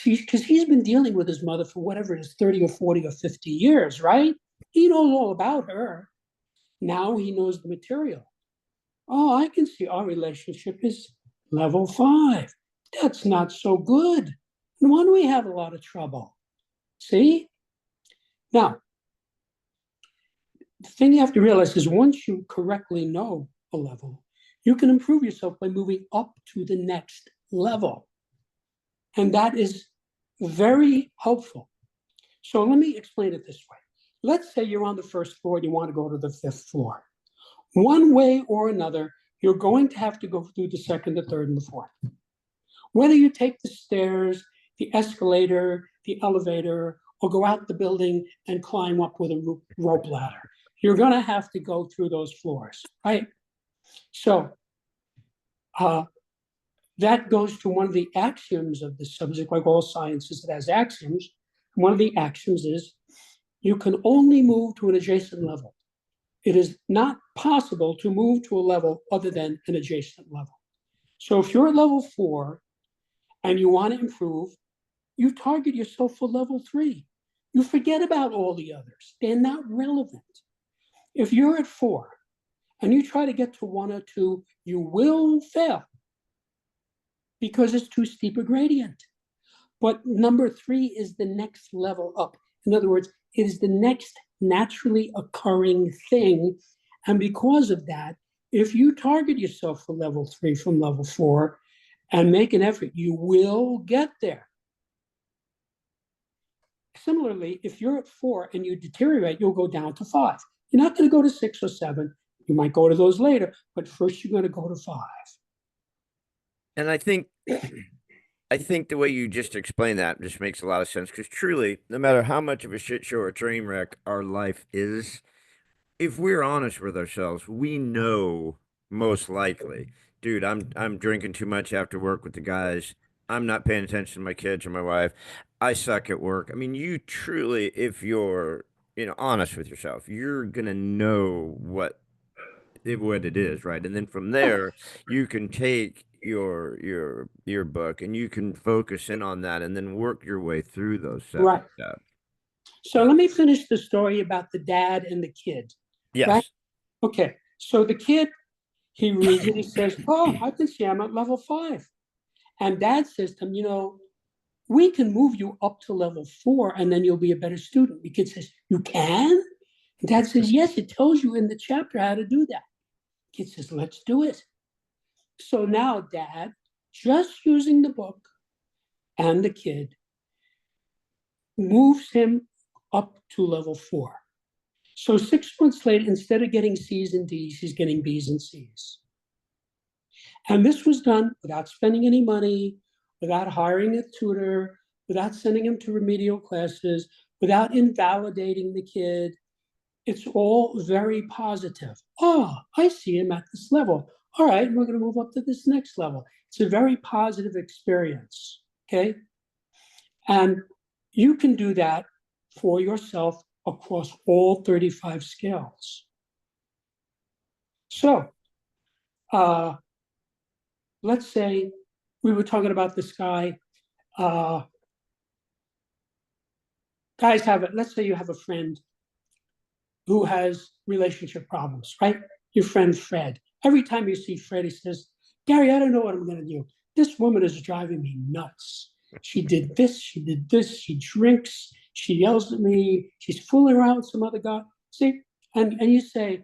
because he's been dealing with his mother for whatever it is, 30 or 40 or 50 years, right? He knows all about her. Now he knows the material. Oh, I can see our relationship is level 5. That's not so good. No wonder we have a lot of trouble. See? Now, the thing you have to realize is once you correctly know a level, you can improve yourself by moving up to the next level. And that is very helpful. So let me explain it this way. Let's say you're on the first floor and you want to go to the 5th floor. One way or another, you're going to have to go through the second, the third, and the fourth. Whether you take the stairs, the escalator, the elevator, or go out the building and climb up with a rope ladder, you're going to have to go through those floors, right? So that goes to one of the axioms of the subject, like all sciences, it has axioms. One of the axioms is you can only move to an adjacent level. It is not possible to move to a level other than an adjacent level. So if you're at level 4 and you want to improve, you target yourself for level 3. You forget about all the others. They're not relevant. If you're at 4 and you try to get to 1 or 2, you will fail because it's too steep a gradient. But number 3 is the next level up. In other words, it is the next naturally occurring thing. And because of that, if you target yourself for level 3 from level 4 and make an effort, you will get there. Similarly, if you're at 4 and you deteriorate, you'll go down to 5. You're not going to go to 6 or 7. You might go to those later, but first you're going to go to 5. And I think the way you just explained that just makes a lot of sense because truly, no matter how much of a shit show or train wreck our life is, if we're honest with ourselves, we know most likely, dude, I'm drinking too much after work with the guys. I'm not paying attention to my kids or my wife. I suck at work. I mean, you truly, if you're, honest with yourself, you're gonna know what it is, right? And then from there, you can take your book and you can focus in on that and then work your way through those seven Right. steps. So let me finish the story about the dad and the kid, right? Yes. Okay. So the kid, he reads it, he says, oh, I can see I'm at level 5. And dad says to him, we can move you up to level 4 and then you'll be a better student. The kid says, you can? And dad says, yes, it tells you in the chapter how to do that. The kid says, let's do it. So now dad, just using the book, and the kid, moves him up to level 4. So 6 months later, instead of getting C's and D's, he's getting B's and C's. And this was done without spending any money, without hiring a tutor, without sending him to remedial classes, without invalidating the kid. It's all very positive. Oh, I see him at this level. All right, we're going to move up to this next level. It's a very positive experience, okay? And you can do that for yourself across all 35 scales. So, let's say we were talking about this guy. Guys have it. Let's say you have a friend who has relationship problems, right? Your friend Fred. Every time you see Fred, he says, Gary, I don't know what I'm going to do. This woman is driving me nuts. She did this, she drinks, she yells at me, she's fooling around with some other guy. See, and you say,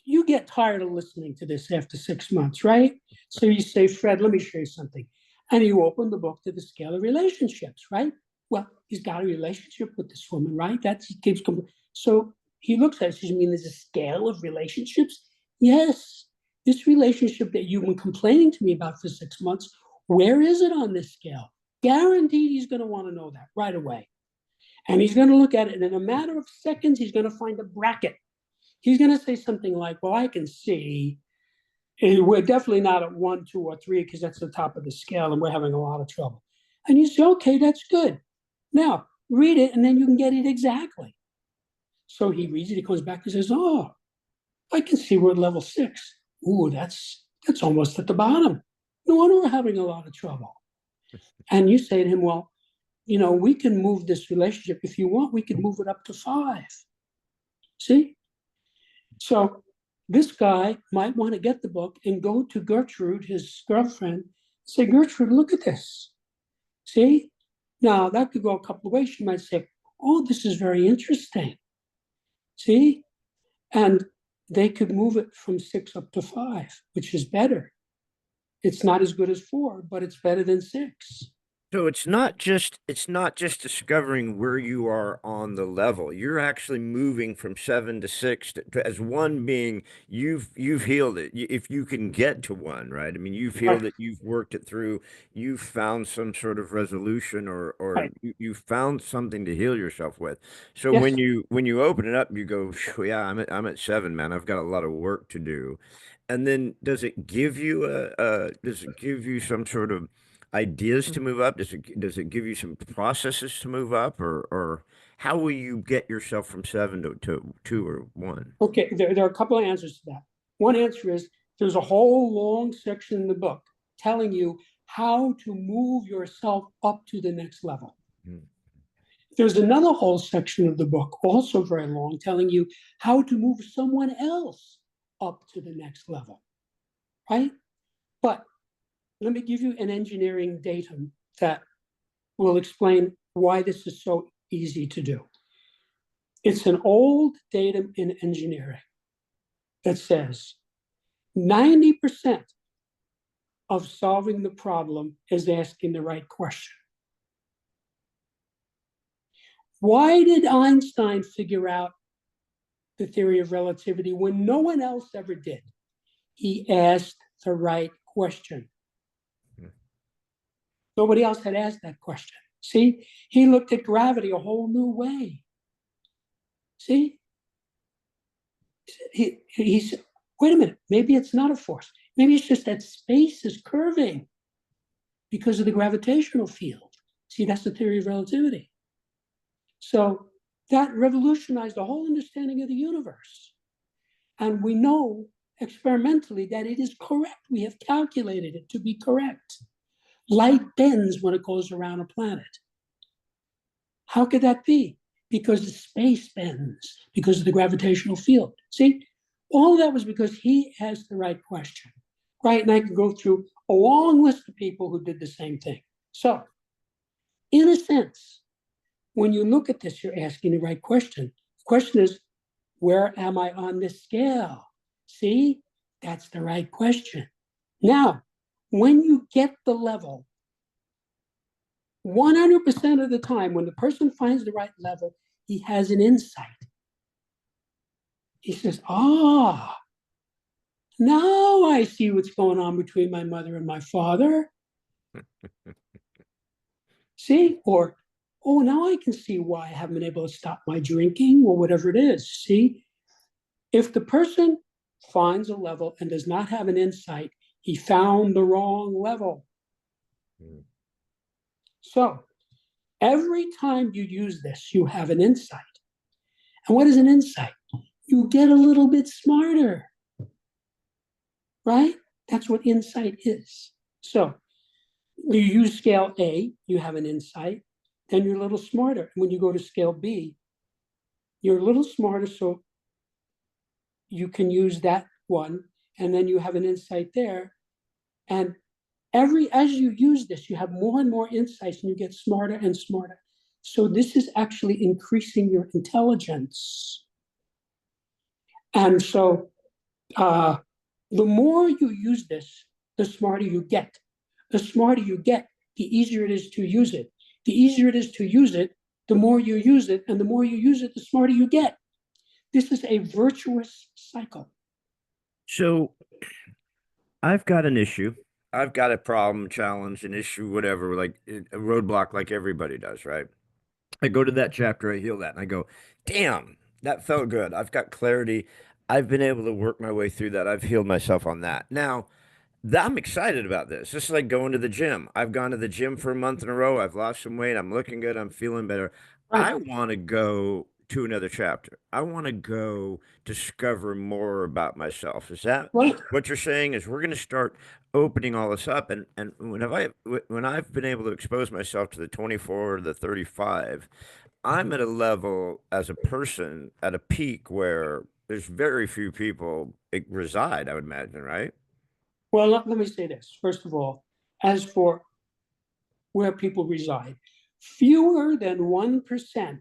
you get tired of listening to this after 6 months, right? So you say, Fred, let me show you something. And you open the book to the scale of relationships, right? Well, he's got a relationship with this woman, right? That's he keeps coming. So he looks at it, says, you mean there's a scale of relationships? Yes. This relationship that you've been complaining to me about for 6 months, where is it on this scale? Guaranteed he's going to want to know that right away. And he's going to look at it, and in a matter of seconds, he's going to find a bracket. He's going to say something like, well, I can see we're definitely not at 1, 2, or 3 because that's the top of the scale and we're having a lot of trouble. And you say, okay, that's good. Now, read it and then you can get it exactly. So he reads it, he comes back and says, oh, I can see we're at level 6. Ooh, that's almost at the bottom. No wonder we're having a lot of trouble. And you say to him, well, we can move this relationship. If you want, we could move it up to 5. See? So this guy might want to get the book and go to Gertrude, his girlfriend, say, Gertrude, look at this. See? Now, that could go a couple of ways. She might say, oh, this is very interesting. See? And they could move it from 6 up to 5, which is better. It's not as good as 4, but it's better than 6. So it's not just discovering where you are on the level. You're actually moving from 7 to 6 as one being you've healed it. If you can get to 1, right? I mean, you've Right. healed it, you've worked it through, you've found some sort of resolution or Right. you found something to heal yourself with. So Yes. when you open it up, you go, yeah, I'm at 7, man. I've got a lot of work to do. And then does it give you some sort of ideas to move up? Does it give you some processes to move up, or how will you get yourself from 7 to 2 or 1? Okay. There are a couple of answers to that. One answer is there's a whole long section in the book telling you how to move yourself up to the next level. Hmm. There's another whole section of the book, also very long, telling you how to move someone else up to the next level, right? But let me give you an engineering datum that will explain why this is so easy to do. It's an old datum in engineering that says 90% of solving the problem is asking the right question. Why did Einstein figure out the theory of relativity when no one else ever did? He asked the right question. Nobody else had asked that question. See, he looked at gravity a whole new way. See, he said, wait a minute, maybe it's not a force. Maybe it's just that space is curving because of the gravitational field. See, that's the theory of relativity. So that revolutionized the whole understanding of the universe. And we know experimentally that it is correct. We have calculated it to be correct. Light bends when it goes around a planet. How could that be? Because the space bends, because of the gravitational field. See, all of that was because he asked the right question, right? And I could go through a long list of people who did the same thing. So, in a sense, when you look at this, you're asking the right question. The question is, where am I on this scale? See, that's the right question. Now, when you get the level 100% of the time, when the person finds the right level, he has an insight. He says, ah, now I see what's going on between my mother and my father. See? Or, oh, now I can see why I haven't been able to stop my drinking or whatever it is. See? If the person finds a level and does not have an insight, he found the wrong level. Mm. So every time you use this, you have an insight. And what is an insight? You get a little bit smarter, right? That's what insight is. So you use scale A, you have an insight, then you're a little smarter. And when you go to scale B, you're a little smarter, so you can use that one, and then you have an insight there. And as you use this, you have more and more insights and you get smarter and smarter. So this is actually increasing your intelligence. And so the more you use this, the smarter you get. The smarter you get, the easier it is to use it. The easier it is to use it, the more you use it, and the more you use it, the smarter you get. This is a virtuous cycle. So I've got an issue. I've got a problem, challenge, an issue, whatever, like a roadblock, like everybody does, right? I go to that chapter, I heal that, and I go, damn, that felt good. I've got clarity. I've been able to work my way through that. I've healed myself on that. Now, I'm excited about this. This is like going to the gym. I've gone to the gym for a month in a row. I've lost some weight. I'm looking good. I'm feeling better. Right. I want to go to another chapter. I want to go discover more about myself. Is that Right. what you're saying? Is we're going to start opening all this up? And when I've been able to expose myself to the 24 or the 35, I'm at a level as a person at a peak where there's very few people reside, I would imagine, right? Well, let me say this. First of all, as for where people reside, fewer than 1%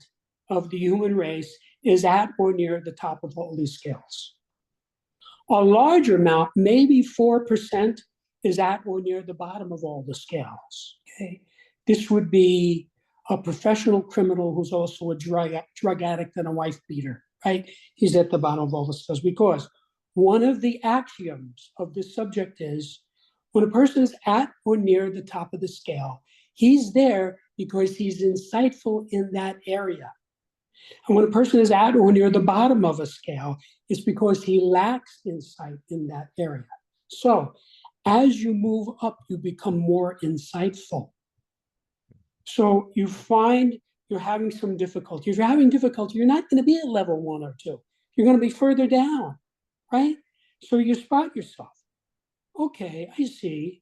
of the human race is at or near the top of all these scales. A larger amount, maybe 4%, is at or near the bottom of all the scales. Okay? This would be a professional criminal who's also a drug addict and a wife beater, right? He's at the bottom of all the scales because one of the axioms of this subject is when a person is at or near the top of the scale, he's there because he's insightful in that area. And when a person is at or near the bottom of a scale, it's because he lacks insight in that area. So as you move up, you become more insightful. So you find you're having some difficulty. If you're having difficulty, you're not going to be at level 1 or 2. You're going to be further down, right? So you spot yourself. Okay, I see.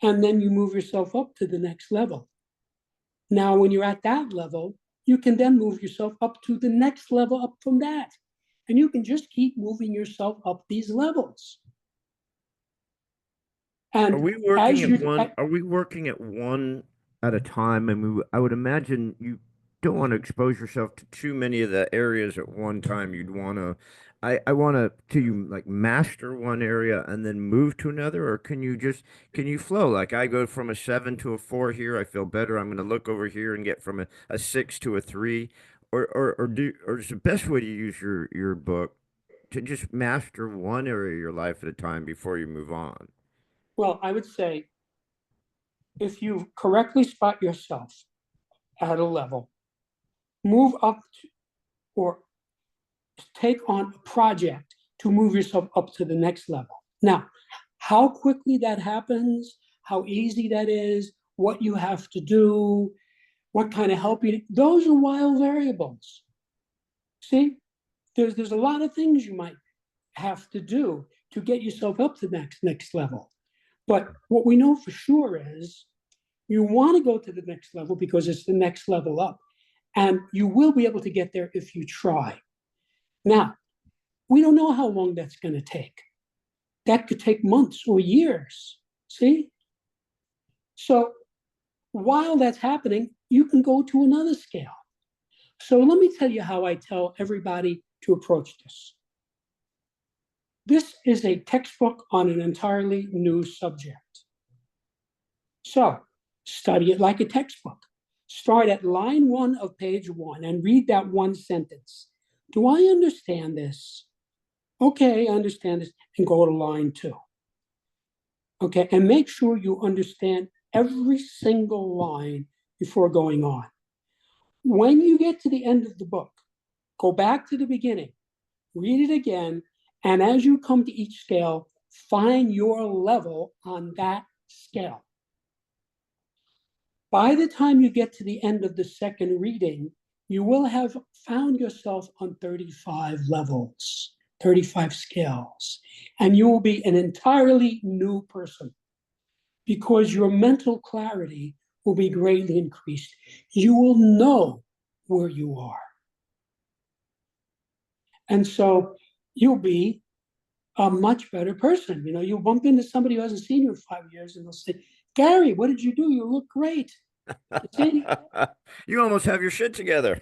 And then you move yourself up to the next level. Now, when you're at that level, you can then move yourself up to the next level up from that. And you can just keep moving yourself up these levels. Are And we working as at you, one? Are we working at one at a time? And I would imagine you don't want to expose yourself to too many of the areas at one time. You'd want to. I want to. You like master one area and then move to another, or can you flow? Like I go from a 7 to a 4 here. I feel better. I'm going to look over here and get from a 6 to a 3, or is the best way to use your book to just master one area of your life at a time before you move on. well, I would say if you correctly spot yourself at a level, move up to, or take on a project to move yourself up to the next level. Now, how quickly that happens, how easy that is, what you have to do, what kind of help you need, those are wild variables. See, there's a lot of things you might have to do to get yourself up to the next level. But what we know for sure is you want to go to the next level because it's the next level up. And you will be able to get there if you try. Now, we don't know how long that's going to take. That could take months or years. See? So while that's happening, you can go to another scale. So let me tell you how I tell everybody to approach this. This is a textbook on an entirely new subject. So Study it like a textbook. Start at line 1 of page 1 and read that one sentence. Do I understand this? Okay, I understand this. And go to line 2. Okay, and make sure you understand every single line before going on. When you get to the end of the book, go back to the beginning, read it again, and as you come to each scale, find your level on that scale. By the time you get to the end of the second reading, you will have found yourself on 35 levels, 35 scales, and you will be an entirely new person because your mental clarity will be greatly increased. You will know where you are. And so you'll be a much better person. You know, you'll bump into somebody who hasn't seen you in 5 years and they'll say, Gary, what did you do? You look great. See? You almost have your shit together.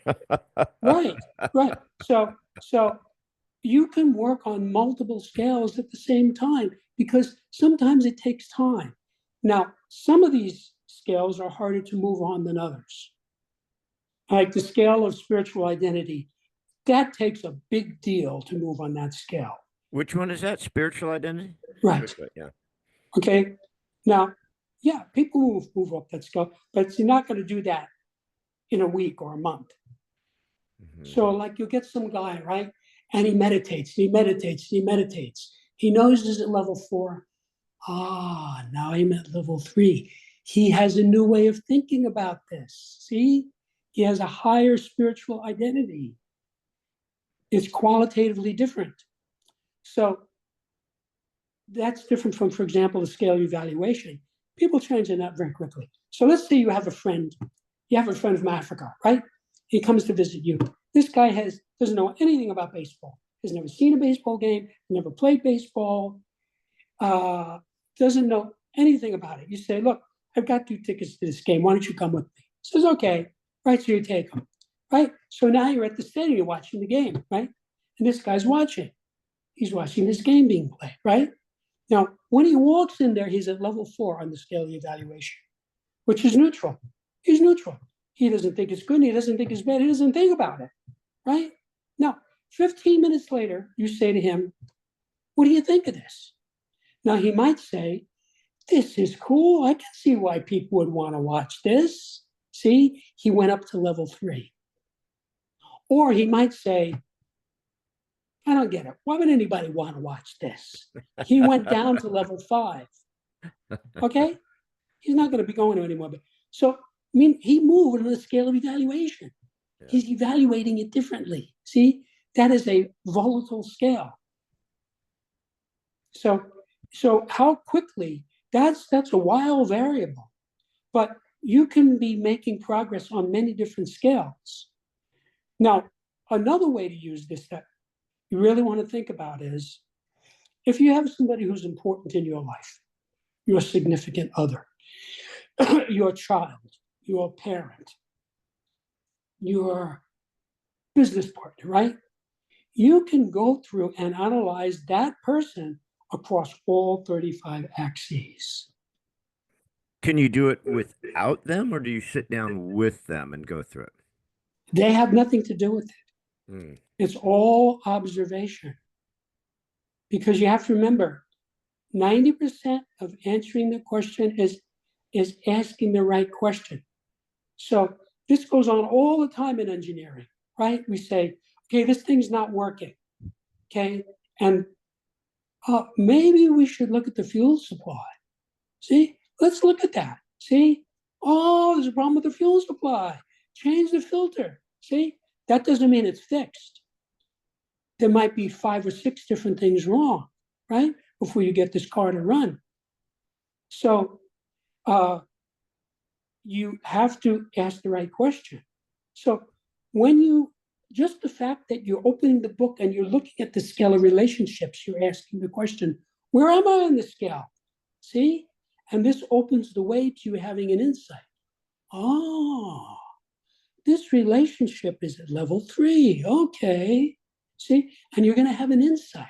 Right, right. So you can work on multiple scales at the same time because sometimes it takes time. Now, some of these scales are harder to move on than others. Like the scale of spiritual identity, that takes a big deal to move on that scale. Which one is that? Spiritual identity? Right. Yeah. Okay. Now, yeah, people move up that scale, but you're not going to do that in a week or a month. Mm-hmm. So, like, you'll get some guy, right? And he meditates, he meditates, he meditates. He knows he's at level 4. Now I'm at level 3. He has a new way of thinking about this. See? He has a higher spiritual identity. It's qualitatively different. So that's different from, for example, the scale evaluation. People change in that very quickly. So let's say you have a friend. You have a friend from Africa, right? He comes to visit you. This guy doesn't know anything about baseball. Has never seen a baseball game, never played baseball, doesn't know anything about it. You say, look, I've got 2 tickets to this game. Why don't you come with me? He says, okay. Right, so you take him. Right? So now you're at the stadium, you're watching the game, right? And this guy's watching. He's watching this game being played, right? Now, when he walks in there, he's at level 4 on the scale of evaluation, which is neutral. He's neutral. He doesn't think it's good. He doesn't think it's bad. He doesn't think about it, right? Now, 15 minutes later, you say to him, what do you think of this? Now, he might say, this is cool. I can see why people would want to watch this. See, he went up to level 3. Or he might say, I don't get it. Why would anybody want to watch this? He went down to level 5. Okay? He's not going to be going to anymore. So, I mean, he moved on the scale of evaluation. Yeah. He's evaluating it differently. See, that is a volatile scale. So how quickly, that's a wild variable. But you can be making progress on many different scales. Now, another way to use this that you really want to think about is if you have somebody who's important in your life, your significant other, your child, your parent, your business partner, right? You can go through and analyze that person across all 35 axes. Can you do it without them, or do you sit down with them and go through it? They have nothing to do with it. It's all observation. Because you have to remember, 90% of answering the question is asking the right question. So this goes on all the time in engineering, right? We say, okay, this thing's not working, okay? And maybe we should look at the fuel supply. See, let's look at that. See, oh, there's a problem with the fuel supply. Change the filter. See, that doesn't mean it's fixed. There might be 5 or 6 different things wrong, right? Before you get this car to run. So you have to ask the right question. So just the fact that you're opening the book and you're looking at the scale of relationships, you're asking the question, where am I on the scale? See? And this opens the way to you having an insight. Oh, this relationship is at level 3. Okay. See? And you're going to have an insight.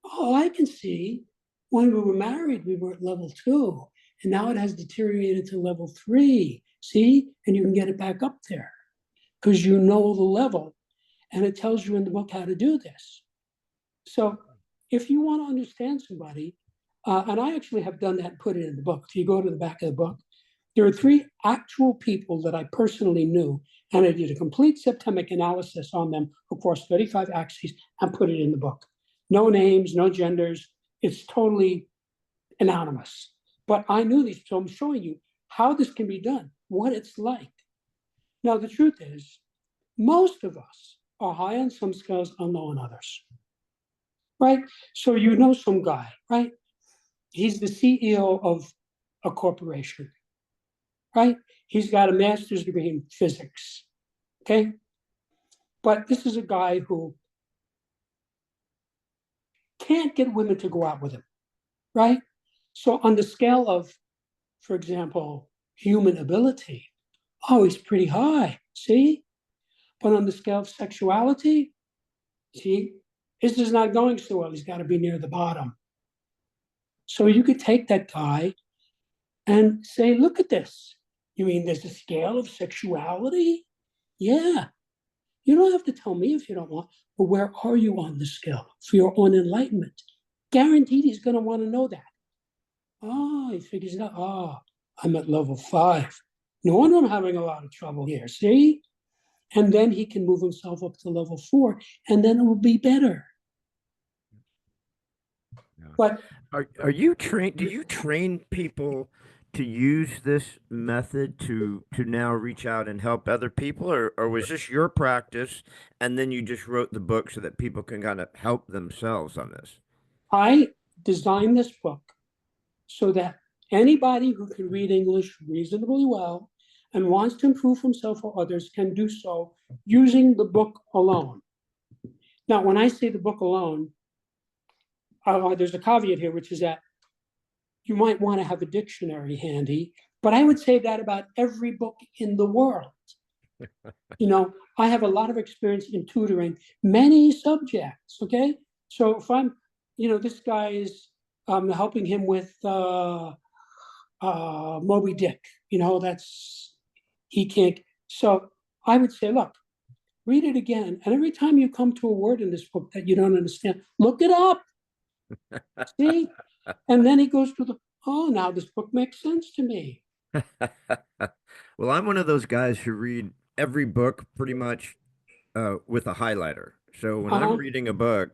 Oh, I can see when we were married, we were at level 2. and now it has deteriorated to level 3. See? And you can get it back up there because you know the level, and it tells you in the book how to do this. So if you want to understand somebody, and I actually have done that and put it in the book. If you go to the back of the book, there are 3 actual people that I personally knew, and I did a complete septemic analysis on them across 35 axes and put it in the book. No names, no genders. It's totally anonymous. But I knew these, so I'm showing you how this can be done, what it's like. Now, the truth is, most of us are high on some scales and low on others, right? So you know some guy, right? He's the CEO of a corporation, right? He's got a master's degree in physics, okay? But this is a guy who can't get women to go out with him, right? So on the scale of, for example, human ability, oh, he's pretty high, see? But on the scale of sexuality, see, his is not going so well. He's got to be near the bottom. So you could take that guy and say, look at this. You mean there's a scale of sexuality? Yeah. You don't have to tell me if you don't want, but where are you on the scale for your own enlightenment? Guaranteed he's going to want to know that. Oh, he figures it out. Oh, I'm at level 5. No wonder I'm having a lot of trouble here. See? And then he can move himself up to level 4, and then it will be better. Yeah. But Are you trained? Do you train people to use this method to now reach out and help other people, or was this your practice and then you just wrote the book so that people can kind of help themselves on this? I designed this book so that anybody who can read English reasonably well and wants to improve himself or others can do so using the book alone. Now, when I say the book alone, there's a caveat here, which is that you might want to have a dictionary handy, but I would say that about every book in the world. I have a lot of experience in tutoring many subjects, okay? So if I'm, this guy is helping him with Moby Dick, he can't. So I would say, look, read it again. And every time you come to a word in this book that you don't understand, look it up. See? And then he goes to now this book makes sense to me. Well, I'm one of those guys who read every book pretty much with a highlighter. So when I'm Uh-huh. reading a book,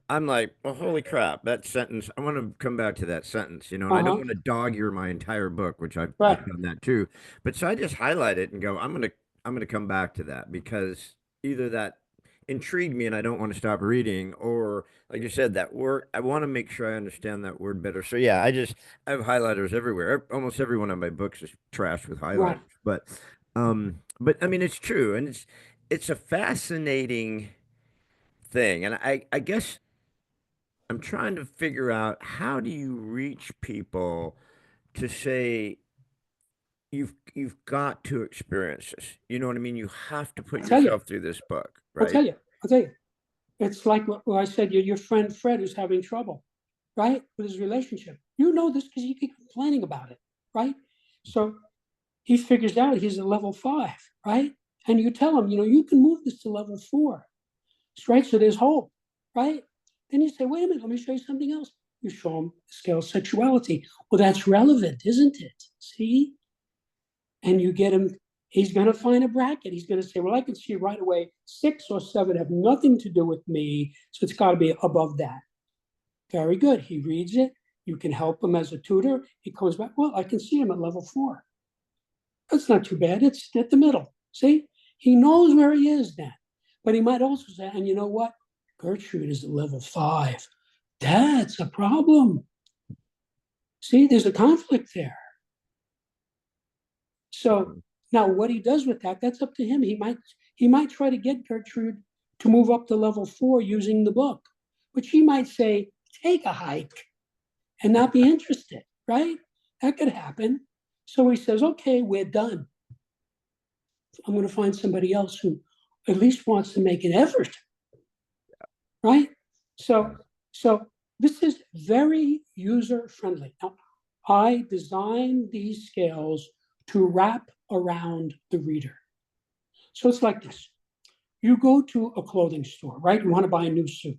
I'm like, well, holy crap, that sentence, I want to come back to that sentence, and I don't Uh-huh. want to dog ear my entire book, which I've Right. done that too. But so I just highlight it and go, I'm gonna come back to that because either that intrigued me and I don't want to stop reading, or like you said, that word, I want to make sure I understand that word better. So yeah, I have highlighters everywhere. Almost every one of my books is trashed with highlighters. Right. But I mean it's true, and it's a fascinating thing. And I guess I'm trying to figure out how do you reach people to say you've got to experience this. You know what I mean? You have to put I'll tell you. yourself through this book, I'll right? tell you. I'll tell you. It's like what I said, your friend Fred is having trouble, right? With his relationship. You know this because you keep complaining about it, right? So he figures out he's at level 5, right? And you tell him, you can move this to level 4, right? So there's hope, right? Then you say, wait a minute, let me show you something else. You show him the scale of sexuality. Well, that's relevant, isn't it? See? And you get him, he's going to find a bracket. He's going to say, well, I can see right away 6 or 7 have nothing to do with me. So it's got to be above that. Very good. He reads it. You can help him as a tutor. He comes back, well, I can see him at level 4. That's not too bad. It's at the middle. See? He knows where he is then. But he might also say, and you know what? Gertrude is at level 5. That's a problem. See, there's a conflict there. So now what he does with that, that's up to him. He might try to get Gertrude to move up to level 4 using the book, but she might say, take a hike and not be interested, right? That could happen. So he says, okay, we're done. I'm going to find somebody else who at least wants to make an effort, right? So, so this is very user friendly. Now, I designed these scales to wrap around the reader. So it's like this. You go to a clothing store, right? You want to buy a new suit.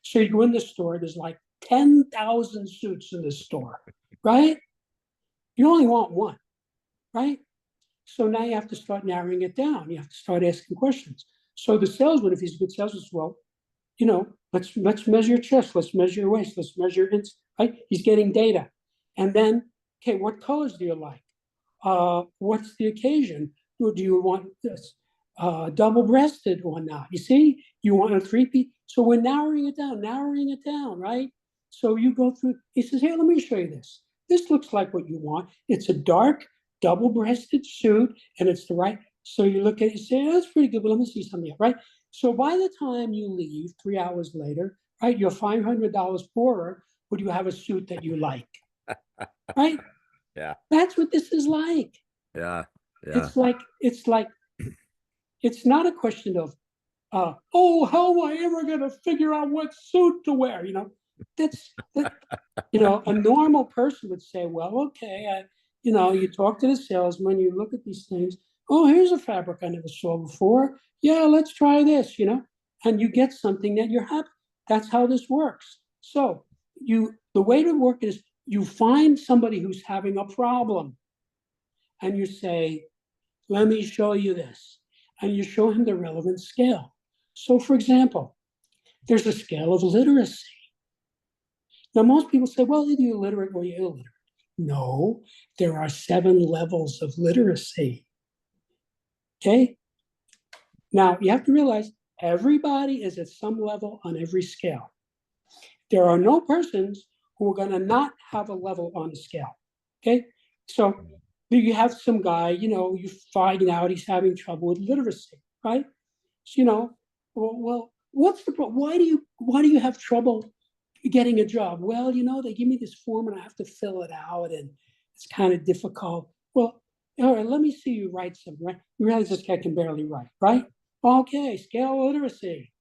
So you go in the store, there's like 10,000 suits in the store, right? You only want one, right? So now you have to start narrowing it down. You have to start asking questions. So the salesman, if he's a good salesman, says, well, let's measure your chest, let's measure your waist, let's measure it, right? He's getting data. And then, okay, what colors do you like? What's the occasion? Do you want this double-breasted or not? You see, you want a three-piece. So we're narrowing it down, right? So you go through. He says, "Here, let me show you this. This looks like what you want. It's a dark double-breasted suit, and it's the right." So you look at it, you say, "Oh, that's pretty good, but let me see something else," right? So by the time you leave 3 hours later, right, you're $500 poorer, but you have a suit that you like, right? Yeah. That's what this is like. Yeah. Yeah. It's not a question of, oh, how am I ever going to figure out what suit to wear? A normal person would say, well, okay, you talk to the salesman, you look at these things. Oh, here's a fabric I never saw before. Yeah, let's try this, and you get something that you're happy. That's how this works. So the way to work is you find somebody who's having a problem and you say, let me show you this. And you show him the relevant scale. So, for example, there's a scale of literacy. Now, most people say, well, either you're literate or you're illiterate. No, there are 7 levels of literacy. Okay? Now, you have to realize everybody is at some level on every scale. There are no persons who are going to not have a level on the scale. Okay? So you have some guy, you find out he's having trouble with literacy, right? So, well, what's the problem? Why do you have trouble getting a job? Well, they give me this form and I have to fill it out and it's kind of difficult. Well, all right, let me see you write something, right? You realize this guy can barely write, right? Okay, scale literacy.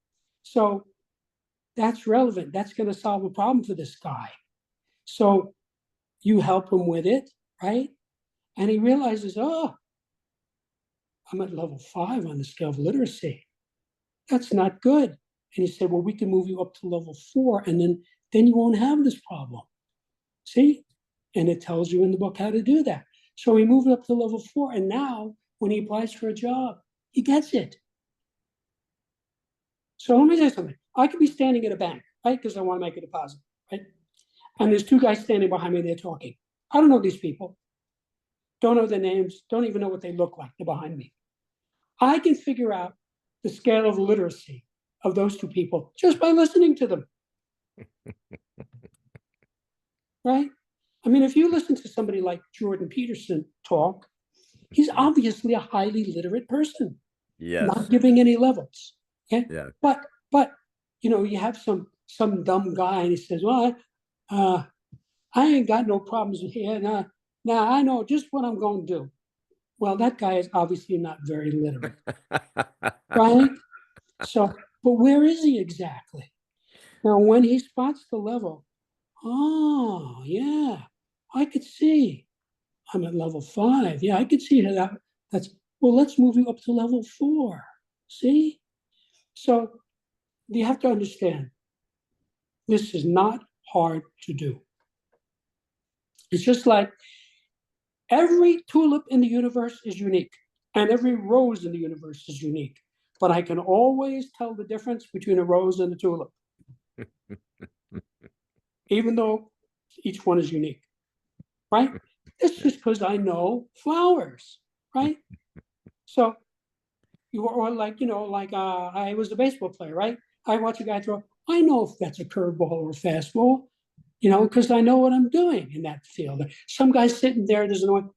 So that's relevant. That's going to solve a problem for this guy. So you help him with it, right? And he realizes, oh, I'm at level 5 on the scale of literacy. That's not good. And you say, well, we can move you up to level 4, and then you won't have this problem. See? And it tells you in the book how to do that. So he moved up to level 4, and now when he applies for a job, he gets it. So let me say something. I could be standing at a bank, right? Because I want to make a deposit, right? And there's 2 guys standing behind me, they're talking. I don't know these people. Don't know their names, don't even know what they look like. They're behind me. I can figure out the scale of literacy of those 2 people just by listening to them. Right? I mean, if you listen to somebody like Jordan Peterson talk, he's obviously a highly literate person, not giving any levels. Okay? Yeah. But you have some dumb guy and he says, well, I ain't got no problems here. Now I know just what I'm going to do. Well, that guy is obviously not very literate. Right? So, but where is he exactly? Now, when he spots the level, oh, yeah, I could see. I'm at level 5. Yeah, I could see that's, well, let's move you up to level 4. See? So you have to understand, this is not hard to do. It's just like every tulip in the universe is unique, and every rose in the universe is unique. But I can always tell the difference between a rose and a tulip, even though each one is unique, right? It's just because I know flowers, right? So, I was a baseball player, right? I watch a guy throw. I know if that's a curveball or a fastball, because I know what I'm doing in that field. Some guy sitting there doesn't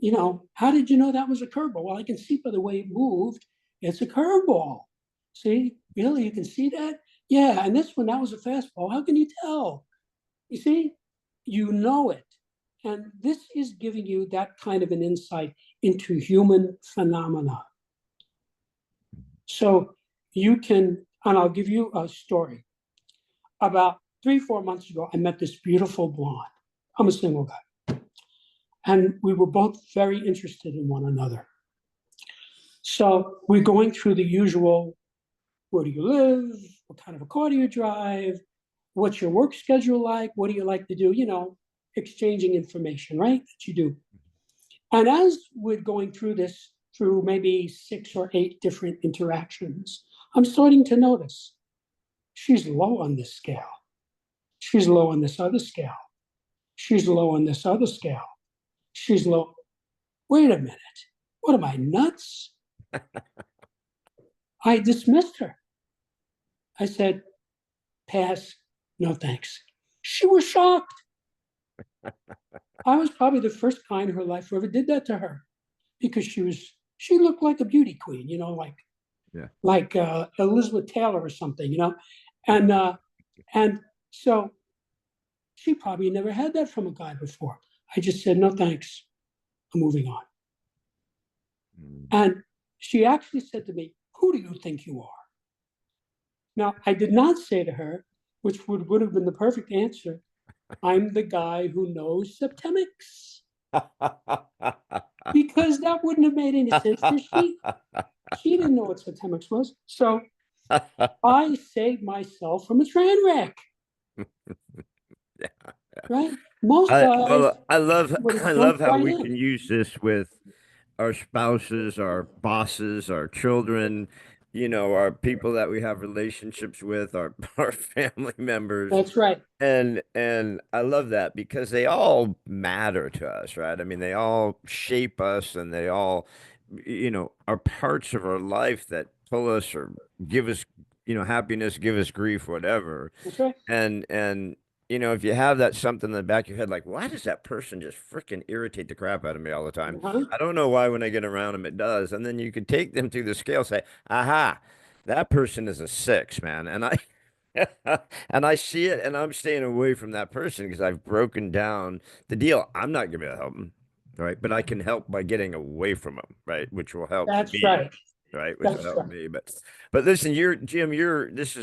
know, how did you know that was a curveball? Well, I can see by the way it moved, it's a curveball. See, really, you can see that? Yeah, and this one, that was a fastball. How can you tell? You see, you know it. And this is giving you that kind of an insight into human phenomena. So you can, and I'll give you a story. About 3-4 months ago, I met this beautiful blonde. I'm a single guy. And we were both very interested in one another. So we're going through the usual, where do you live? What kind of a car do you drive? What's your work schedule like? What do you like to do? Exchanging information, right? That you do. And as we're going through this, through maybe 6 or 8 different interactions, I'm starting to notice she's low on this scale. She's low on this other scale. She's low on this other scale. She's low. Wait a minute. What am I, nuts? I dismissed her. I said, pass, no thanks. She was shocked. I was probably the first guy in her life who ever did that to her, because she looked like a beauty queen, Yeah. like Elizabeth Taylor or something, and so she probably never had that from a guy before. I just said, no thanks, I'm moving on. And she actually said to me, who do you think you are? Now, I did not say to her, which would have been the perfect answer, I'm the guy who knows Septemics. Because that wouldn't have made any sense to she didn't know what Septemics was. So I saved myself from a train wreck. Yeah. Right? Most guys I love would have I love jumped how right we in. can use this with our spouses, our bosses, our children, our people that we have relationships with, our our family members. That's right. And I love that because they all matter to us, right? I mean, they all shape us and they all, are parts of our life that pull us or give us, happiness, give us grief, whatever. That's right. And if you have that something in the back of your head, like, why does that person just freaking irritate the crap out of me all the time? Uh-huh. I don't know why when I get around them it does. And then you could take them through the scale, say, aha, that person is a 6, man. And I and I see it and I'm staying away from that person because I've broken down the deal. I'm not gonna help them, right? But I can help by getting away from them, right? Which will help That's me, right. right? Which will That's help right. me. But listen, Jim, this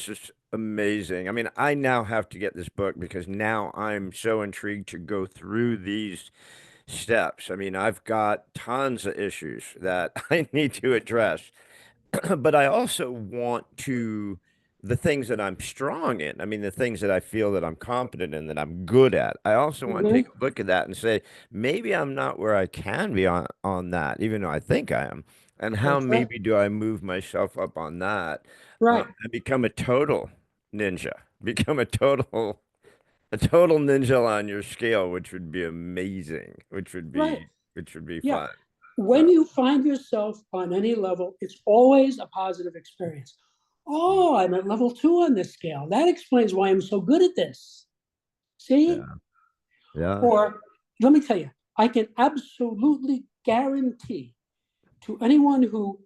is amazing. I mean, I now have to get this book because now I'm so intrigued to go through these steps. I mean, I've got tons of issues that I need to address, but I also want to the things that I'm strong in. I mean, the things that I feel that I'm competent in, that I'm good at. I also want to take Mm-hmm. a look at that and say, maybe I'm not where I can be on that, even though I think I am. And how That's right. maybe do I move myself up on that Right. and become a total ninja, become a total ninja on your scale, which would be amazing, Right. which would be Yeah. fun. When So you find yourself on any level, it's always a positive experience. Oh, I'm at level 2 on this scale. That explains why I'm so good at this. See? yeah, yeah. Or let me tell you, I can absolutely guarantee to anyone who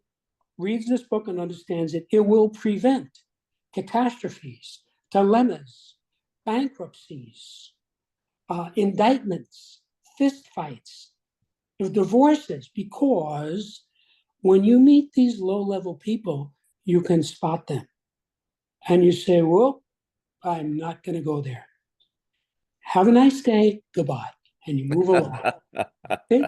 reads this book and understands it, it will prevent catastrophes, dilemmas, bankruptcies, indictments, fistfights, divorces, because when you meet these low level people, you can spot them. And you say, well, I'm not going to go there. Have a nice day. Goodbye. And you move along. Okay.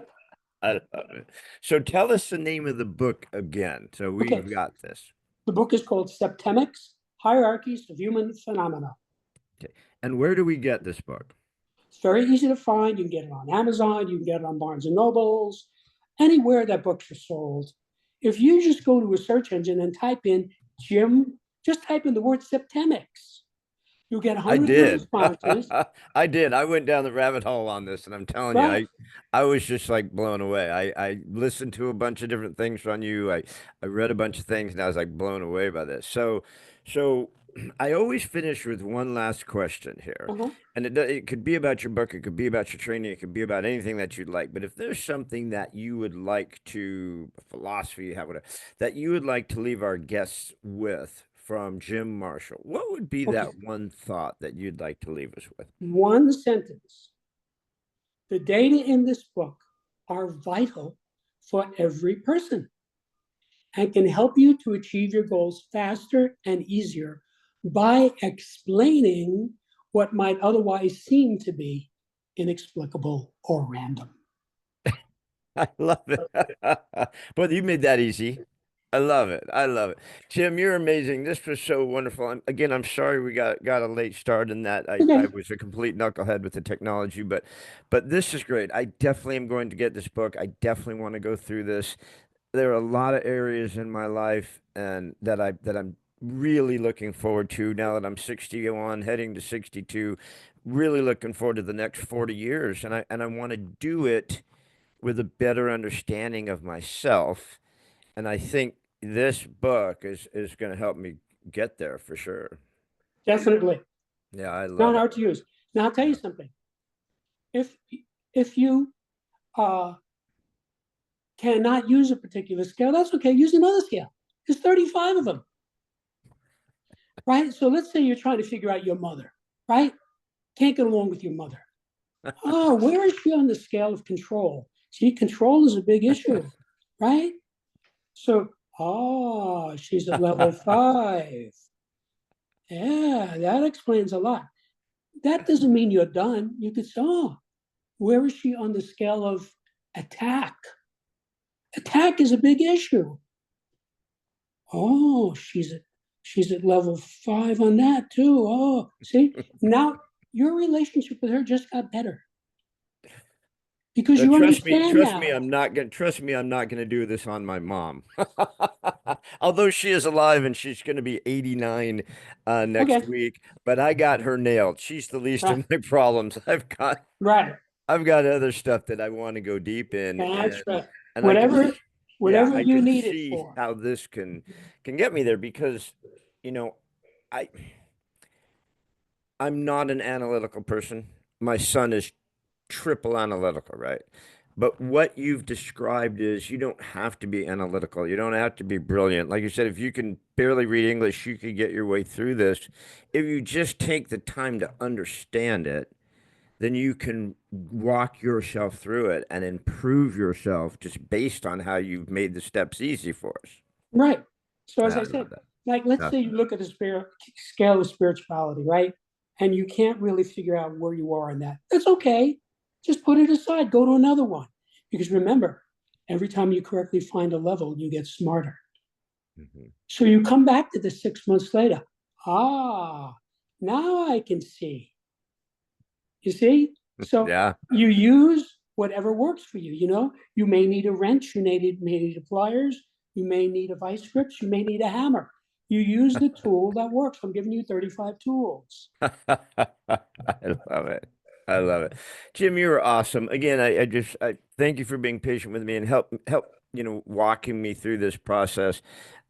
I love it. So tell us the name of the book again. So Okay. we've got this. The book is called Septemics, Hierarchies of Human Phenomena. Okay. And where do we get this book? It's very easy to find. You can get it on Amazon. You can get it on Barnes and Nobles, anywhere that books are sold. If you just go to a search engine and type in Jim, just type in the word Septemics, you'll get I hundreds of did. responses. I did. I went down the rabbit hole on this, and I'm telling you, Right. I was just like blown away. I listened to a bunch of different things from you. I read a bunch of things, and I was like blown away by this. So I always finish with one last question here, Uh-huh. and it could be about your book, it could be about your training, it could be about anything that you'd like. But if there's something that you would like to philosophy, how would that you would like to leave our guests with from Jim Marshall, what would be Okay. that one thought that you'd like to leave us with? One sentence. The data in this book are vital for every person and can help you to achieve your goals faster and easier by explaining what might otherwise seem to be inexplicable, or random. I love it. But you made that easy. I love it. I love it. Jim, you're amazing. This was so wonderful. Again, I'm sorry we got a late start in that. I Okay. was a complete knucklehead with the technology, but this is great. I definitely am going to get this book. I definitely want to go through this. There are a lot of areas in my life and that I'm really looking forward to now that I'm 61, heading to 62, really looking forward to the next 40 years. And I want to do it with a better understanding of myself. And I think this book is going to help me get there for sure. Definitely. Yeah, I Not love it. hard to use. Now I'll tell you Yeah. something. If if you uh, cannot use a particular scale, that's okay. Use another scale. There's 35 of them, right? So let's say you're trying to figure out your mother, right? Can't get along with your mother. Oh, where is she on the scale of control? See, control is a big issue, right? So, she's at level 5. Yeah, that explains a lot. That doesn't mean you're done. You could say, where is she on the scale of attack? Attack is a big issue. Oh, she's at level 5 on that too. Oh, see, now your relationship with her just got better because you understand Trust me, now. I'm not gonna do this on my mom. Although she is alive and she's gonna be 89 next Okay, week, but I got her nailed. She's the least right, of my problems. right. I've got other stuff that I want to go deep in, That's right. and Whatever, yeah, whatever I you can need it see for. how this can get me there because, you know, I I'm not an analytical person. My son is triple analytical, right? But what you've described is you don't have to be analytical. You don't have to be brilliant. Like you said, if you can barely read English, you could get your way through this. If you just take the time to understand it, then you can walk yourself through it and improve yourself just based on how you've made the steps easy for us. Right. So as Yeah, I I said, love that. like let's Yeah. say you look at the scale of spirituality, right? And you can't really figure out where you are in that. That's okay. Just put it aside. Go to another one. Because remember, every time you correctly find a level, you get smarter. Mhm. So you come back to this 6 months later. Ah, now I can see. You see? So Yeah. you use whatever works for you. You know, you may need a wrench, you may need pliers, you may need a vice grip, you may need a hammer. You use the tool that works. I'm giving you 35 tools. I love it. I love it. Jim, you were awesome. Again, I thank you for being patient with me and walking me through this process.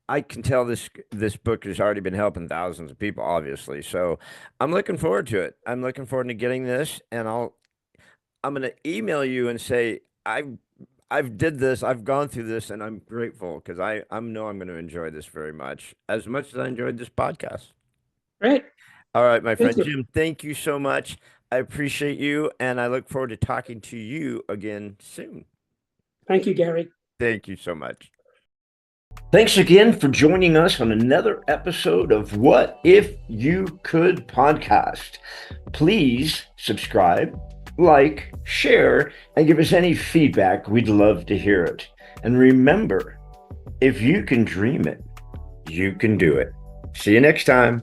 I can tell this book has already been helping thousands of people, obviously. So I'm looking forward to it. I'm looking forward to getting this, and I'm gonna email you and say I've did this, I've gone through this, and I'm grateful because I know I'm going to enjoy this very much as I enjoyed this podcast. Right? All right, my Thank friend you. Jim, thank you so much. I appreciate you, and I look forward to talking to you again soon. Thank you, Gary. Thank you so much. Thanks again for joining us on another episode of What If You Could podcast. Please subscribe, like, share, and give us any feedback. We'd love to hear it. And remember, if you can dream it, you can do it. See you next time.